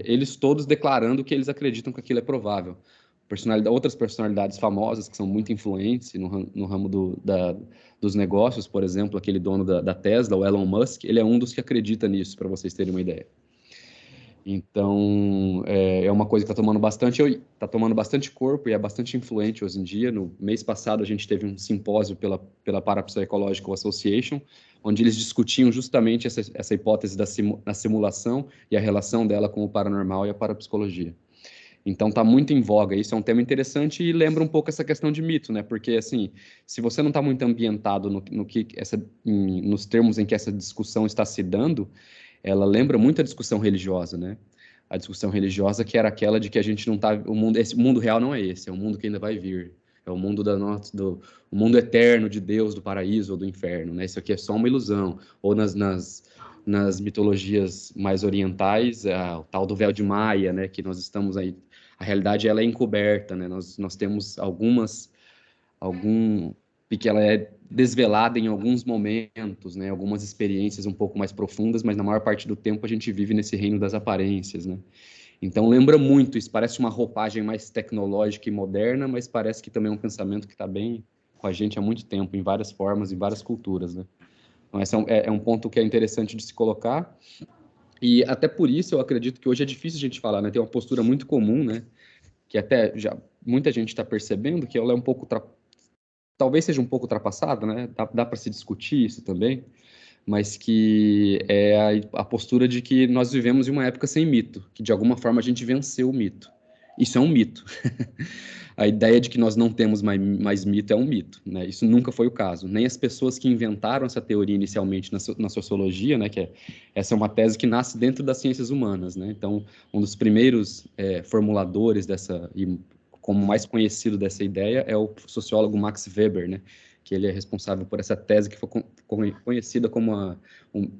eles todos declarando que eles acreditam que aquilo é provável. Outras personalidades famosas que são muito influentes no ramo dos negócios, por exemplo, aquele dono da Tesla, o Elon Musk, ele é um dos que acredita nisso, para vocês terem uma ideia. Então, é uma coisa que está tomando bastante corpo e é bastante influente hoje em dia. No mês passado, a gente teve um simpósio pela Parapsychological Association, onde eles discutiam justamente essa hipótese da simulação e a relação dela com o paranormal e a parapsicologia. Então, está muito em voga. Isso é um tema interessante e lembra um pouco essa questão de mito, né? Porque, assim, se você não está muito ambientado nos termos em que essa discussão está se dando, ela lembra muito a discussão religiosa, né? A discussão religiosa que era aquela de que a gente não tá, o mundo real não é esse, é o mundo que ainda vai vir, é o mundo o mundo eterno de Deus, do paraíso ou do inferno, né? Isso aqui é só uma ilusão. Ou nas mitologias mais orientais, o tal do véu de Maia, né? Que nós estamos aí, a realidade ela é encoberta, né? Nós temos porque ela é desvelada em alguns momentos, né? Algumas experiências um pouco mais profundas, mas na maior parte do tempo a gente vive nesse reino das aparências, né? Então lembra muito, isso parece uma roupagem mais tecnológica e moderna, mas parece que também é um pensamento que está bem com a gente há muito tempo, em várias formas, em várias culturas, né? Então esse é um ponto que é interessante de se colocar, e até por isso eu acredito que hoje é difícil a gente falar, né? Tem uma postura muito comum, né? Que até já muita gente está percebendo que ela é um pouco talvez seja um pouco ultrapassada, né? Dá para se discutir isso também, mas que é a postura de que nós vivemos em uma época sem mito, que de alguma forma a gente venceu o mito. Isso é um mito. A ideia de que nós não temos mais mito é um mito, né? Isso nunca foi o caso. Nem as pessoas que inventaram essa teoria inicialmente na sociologia, né? Essa é uma tese que nasce dentro das ciências humanas, né? Então, um dos primeiros formuladores como mais conhecido dessa ideia é o sociólogo Max Weber, né? Que ele é responsável por essa tese que foi conhecida como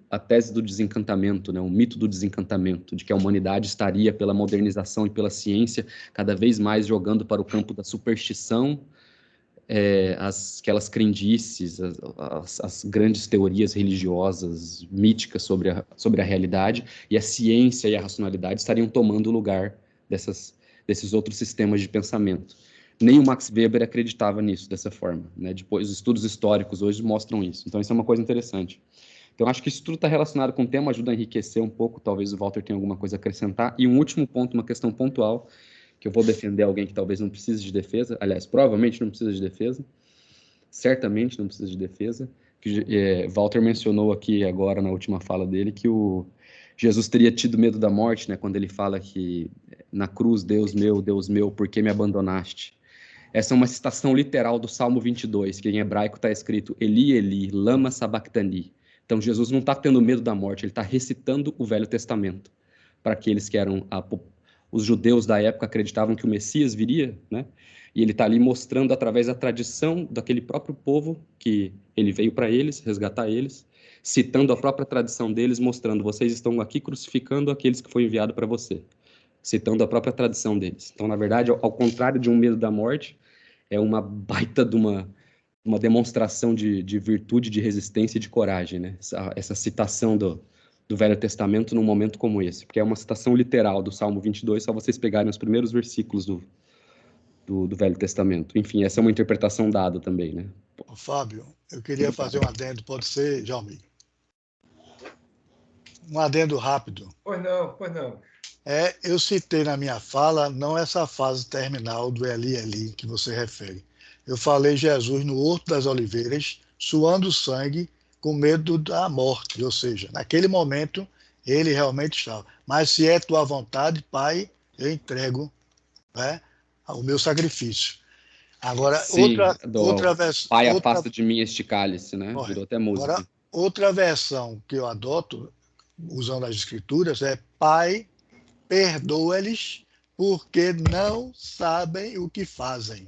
a tese do desencantamento, né? O mito do desencantamento, de que a humanidade estaria pela modernização e pela ciência cada vez mais jogando para o campo da superstição, aquelas crendices, as grandes teorias religiosas, míticas sobre a realidade, e a ciência e a racionalidade estariam tomando o lugar desses outros sistemas de pensamento. Nem o Max Weber acreditava nisso dessa forma, né? Depois, os estudos históricos hoje mostram isso. Então, isso é uma coisa interessante. Então, acho que isso tudo está relacionado com o tema, ajuda a enriquecer um pouco, talvez o Walter tenha alguma coisa a acrescentar. E um último ponto, uma questão pontual, que eu vou defender alguém que talvez não precise de defesa, aliás, provavelmente não precisa de defesa, certamente não precisa de defesa, que Walter mencionou aqui agora na última fala dele que Jesus teria tido medo da morte, né, quando ele fala que na cruz, Deus meu, por que me abandonaste? Essa é uma citação literal do Salmo 22, que em hebraico está escrito Eli, Eli, lama sabachthani. Então Jesus não está tendo medo da morte, ele está recitando o Velho Testamento para aqueles que eram os judeus da época acreditavam que o Messias viria, né? E ele está ali mostrando através da tradição daquele próprio povo que ele veio para eles, resgatar eles, citando a própria tradição deles, mostrando vocês estão aqui crucificando aqueles que foi enviado para você, citando a própria tradição deles. Então, na verdade, ao contrário de um medo da morte, é uma baita de uma demonstração de virtude, de resistência e de coragem, né? Essa citação do Velho Testamento num momento como esse, porque é uma citação literal do Salmo 22, só vocês pegarem os primeiros versículos do Velho Testamento. Enfim, essa é uma interpretação dada também, né? Fábio, eu queria fazer um adendo, pode ser, Jaume? Um adendo rápido. Pois não. Eu citei na minha fala, não essa fase terminal do Eli, Eli, que você refere. Eu falei Jesus no Horto das Oliveiras, suando sangue, com medo da morte, ou seja, naquele momento ele realmente estava. Mas se é tua vontade, Pai, eu entrego, né, o meu sacrifício. Agora, Sim, outra versão. Pai, afasta de mim este cálice, né? Correto. Virou até música. Agora, outra versão que eu adoto, usando as Escrituras, é Pai, perdoa-lhes, porque não sabem o que fazem.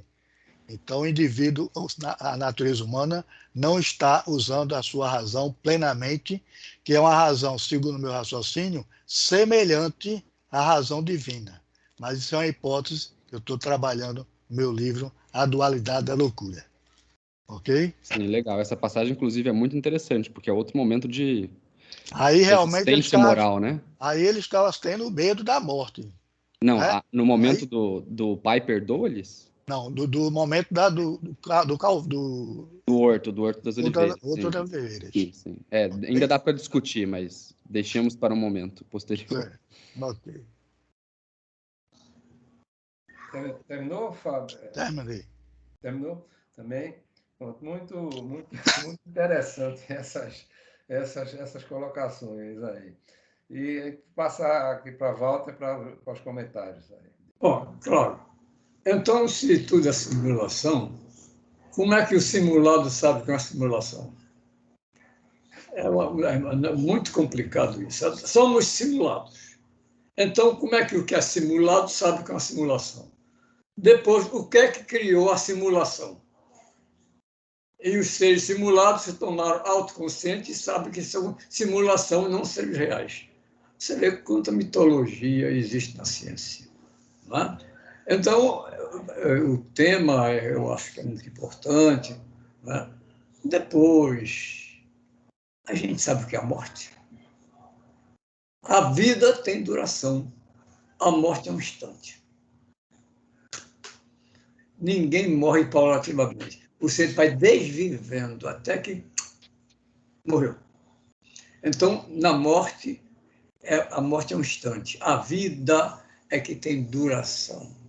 Então, o indivíduo, a natureza humana, não está usando a sua razão plenamente, que é uma razão, segundo o meu raciocínio, semelhante à razão divina. Mas isso é uma hipótese que eu estou trabalhando no meu livro, A Dualidade da Loucura. Ok? Sim, legal. Essa passagem, inclusive, é muito interessante, porque é outro momento de aí realmente resistência moral, né? Aí ele estava tendo medo da morte. Não, né? no momento do Pai perdoa-lhes? Não, do momento do Horto das Oliveiras. Horto das Oliveiras. Sim. Ainda dá para discutir, mas deixemos para um momento posterior. Ok. Terminou, Fábio? Terminei. Terminou também? Muito interessante essas colocações aí. E passar aqui para a Walter para os comentários aí. Claro. Então, se tudo é simulação, como é que o simulado sabe que é uma simulação? É muito complicado isso. Somos simulados. Então, como é que o que é simulado sabe que é uma simulação? Depois, o que é que criou a simulação? E os seres simulados se tornaram autoconscientes e sabem que são simulação e não seres reais. Você vê quanta mitologia existe na ciência. Não é? Então, o tema eu acho que é muito importante. Né? Depois, a gente sabe o que é a morte. A vida tem duração, a morte é um instante. Ninguém morre paulatinamente. Você vai desvivendo até que morreu. Então, na morte, a morte é um instante. A vida é que tem duração.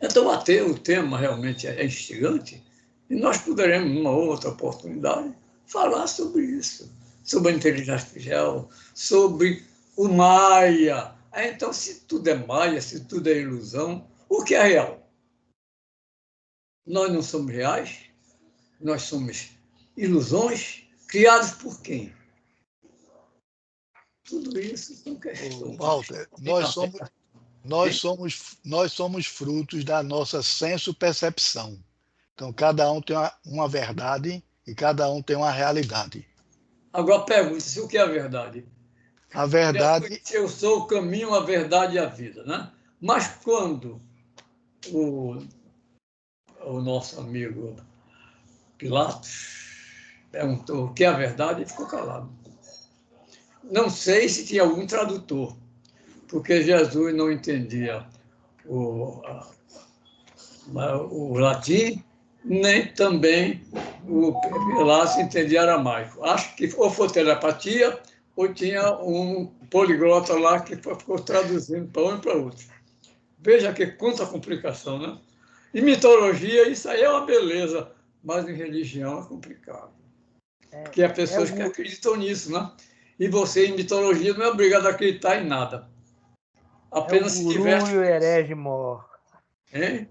Então, o tema realmente é instigante e nós poderemos, numa outra oportunidade, falar sobre isso, sobre a inteligência artificial, sobre o Maia. Então, se tudo é Maia, se tudo é ilusão, o que é real? Nós não somos reais, nós somos ilusões criadas por quem? Tudo isso são questões. Walter, nós somos frutos da nossa senso-percepção. Então, cada um tem uma verdade e cada um tem uma realidade. Agora, pergunta-se o que é a verdade? A verdade... Eu sou o caminho, a verdade e a vida, né? Mas quando o nosso amigo Pilatos perguntou o que é a verdade, ele ficou calado. Não sei se tinha algum tradutor, porque Jesus não entendia o latim, nem também o Pilatos entendia aramaico. Acho que ou foi telepatia, ou tinha um poliglota lá que ficou traduzindo para um e para outro. Veja que quanta complicação, né? Em mitologia, isso aí é uma beleza, mas em religião é complicado. Porque há pessoas que acreditam nisso, né? E você, em mitologia, não é obrigado a acreditar em nada. Apenas é o guru e o herege mor. Hein?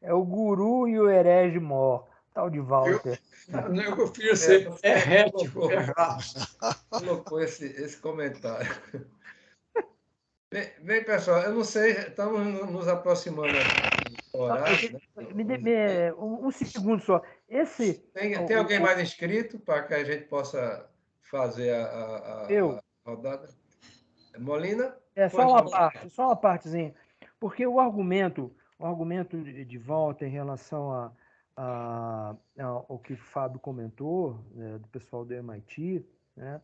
É o guru e o herege mor. Tal de Walter. Eu prefiro ser herrético, errado. Colocou esse comentário. Bem, pessoal, eu não sei, estamos nos aproximando do horário. Né? Um segundo só. Tem alguém mais inscrito para que a gente possa fazer a rodada? Molina? Só uma partezinha. Porque o argumento de volta em relação ao que o Fábio comentou, né, do pessoal do MIT, né,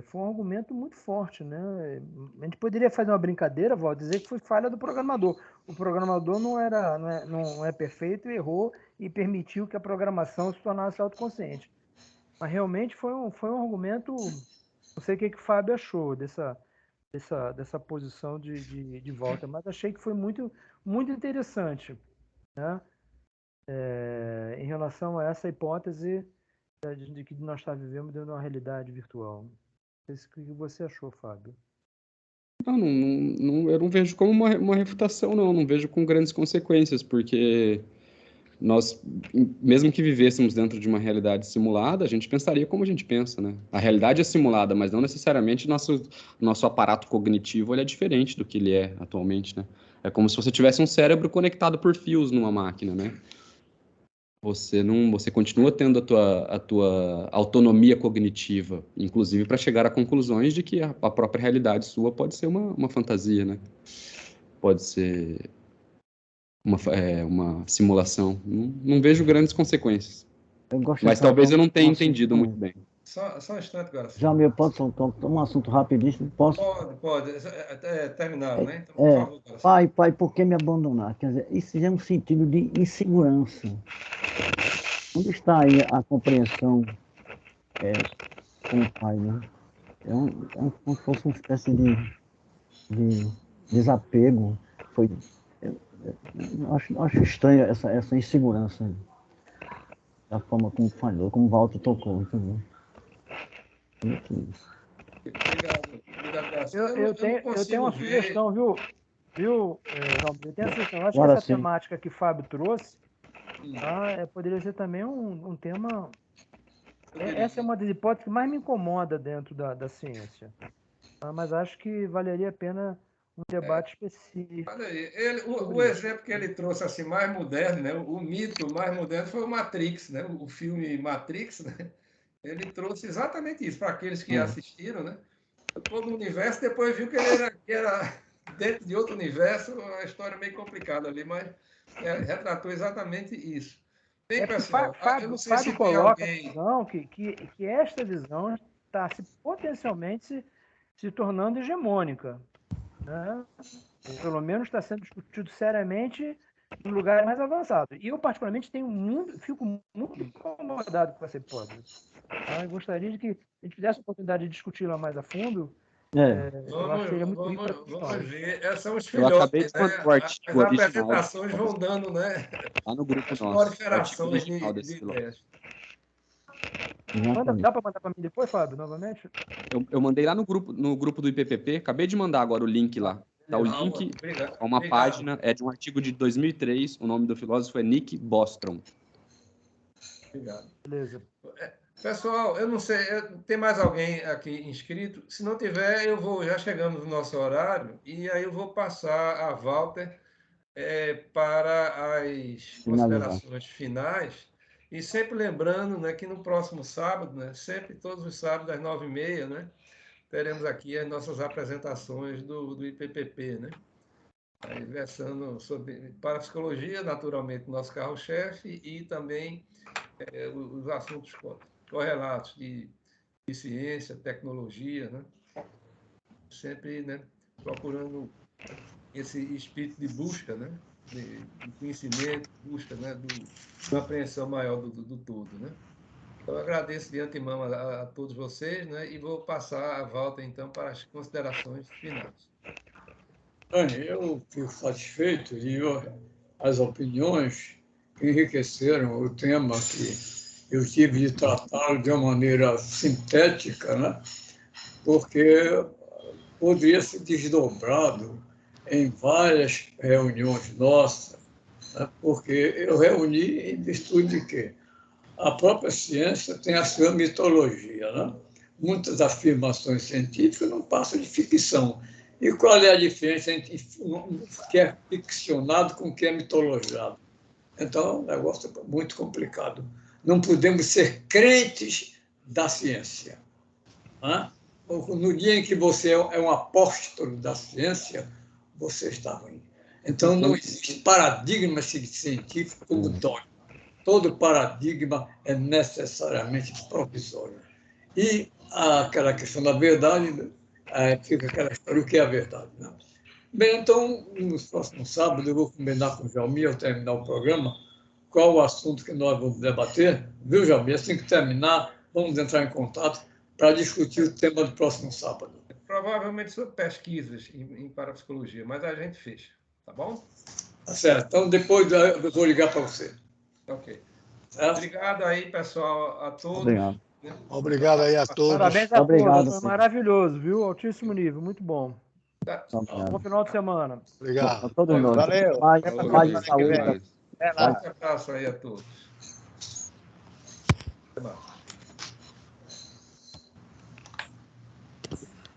foi um argumento muito forte, né? A gente poderia fazer uma brincadeira, dizer que foi falha do programador. O programador não é perfeito, errou e permitiu que a programação se tornasse autoconsciente. Mas realmente foi um argumento. Não sei o que o Fábio achou dessa posição de volta, mas achei que foi muito, muito interessante, né? Em relação a essa hipótese de que nós estamos vivendo dentro de uma realidade virtual. Não sei o que você achou, Fábio. Eu não vejo como uma refutação, não vejo com grandes consequências, porque nós, mesmo que vivêssemos dentro de uma realidade simulada, a gente pensaria como a gente pensa, né? A realidade é simulada, mas não necessariamente nosso aparato cognitivo ele é diferente do que ele é atualmente, né? É como se você tivesse um cérebro conectado por fios numa máquina, né? Você continua tendo a tua autonomia cognitiva, inclusive para chegar a conclusões de que a própria realidade sua pode ser uma fantasia, né? Pode ser uma simulação. Não vejo grandes consequências. Mas talvez eu não tenha entendido muito bem. Só um instante, Garcia. Já me pode soltar um assunto rapidíssimo? Posso? Pode. Terminaram, né? Então, por favor, Garcia. Pai, por que me abandonar? Quer dizer, isso já é um sentido de insegurança. Onde está aí a compreensão com o pai, né? Como se fosse uma espécie de desapego. Acho estranha essa insegurança. Da forma como falhou, como o Walter tocou, entendeu? Obrigado, Garcia. Eu tenho uma sugestão, viu, João? Eu tenho a sugestão. Eu acho Agora que essa sim. temática que o Fábio trouxe poderia ser também um tema. Essa é uma das hipóteses que mais me incomoda dentro da ciência. Mas acho que valeria a pena um debate específico. Olha aí, o exemplo que ele trouxe assim, mais moderno, né? O mito mais moderno foi o Matrix, né? O filme Matrix, né? Ele trouxe exatamente isso para aqueles que assistiram, né? Todo o universo, depois viu que ele era dentro de outro universo, uma história meio complicada ali, mas retratou exatamente isso. Bem, pessoal, eu não sei se tem alguém... Visão que esta visão está potencialmente se tornando hegemônica, né? Pelo menos está sendo discutido seriamente em lugares mais avançados. E eu, particularmente, fico muito incomodado com essa hipótese. Eu gostaria de que a gente tivesse a oportunidade de discuti-la mais a fundo. Vamos ver. São os Eu acabei filhotes, de né? o artigo As original. Apresentações vão dando, né? Lá no grupo As nosso. proliferações de ideias. Dá para mandar para mim depois, Fábio, novamente? Eu mandei lá no grupo do IPPP, acabei de mandar agora o link lá. Tá o link a uma página, é de um artigo de 2003, o nome do filósofo é Nick Bostrom. Obrigado. Beleza. Pessoal, eu não sei, tem mais alguém aqui inscrito? Se não tiver, já chegamos no nosso horário, e aí eu vou passar a Walter para as considerações finais, e sempre lembrando, né, que no próximo sábado, né, sempre todos os sábados às 9h30, né, teremos aqui as nossas apresentações do IPPP, né? Aí, versando sobre parapsicologia, naturalmente, nosso carro-chefe, e também os assuntos correlatos de ciência, tecnologia, né? Sempre, né, procurando esse espírito de busca, né, de conhecimento, busca, né, de uma apreensão maior do todo, né? Então, eu agradeço de antemão a todos vocês, né, e vou passar a volta, então, para as considerações finais. Eu fico satisfeito e as opiniões enriqueceram o tema que eu tive de tratá-lo de uma maneira sintética, né? Porque poderia ser desdobrado em várias reuniões nossas, né? Porque eu reuni em virtude de quê? A própria ciência tem a sua mitologia, né? Muitas afirmações científicas não passam de ficção. E qual é a diferença entre o que é ficcionado com o que é mitologado? Então, é um negócio muito complicado. Não podemos ser crentes da ciência. Né? No dia em que você é um apóstolo da ciência, você está ruim. Então, não existe paradigma científico como dogma. Todo paradigma é necessariamente provisório. E aquela questão da verdade, fica aquela história, o que é a verdade? Né? Bem, então, no próximo sábado, eu vou combinar com o Jalmir, ao terminar o programa, qual o assunto que nós vamos debater, viu, Jalmir? Assim que terminar, vamos entrar em contato para discutir o tema do próximo sábado. Provavelmente sobre pesquisas em parapsicologia, mas a gente fecha, tá bom? Tá certo. Então, depois eu vou ligar para você. Ok. Certo? Obrigado aí, pessoal, a todos. Obrigado. Obrigado aí a todos. Parabéns a Obrigado, todos, foi sim. maravilhoso, viu? Altíssimo nível, muito bom. Obrigado. Bom final de semana. Obrigado. A todo mundo. Valeu. Paz, Até paz e semana que saúde. vem. Até lá. Um abraço aí a todos. Até mais.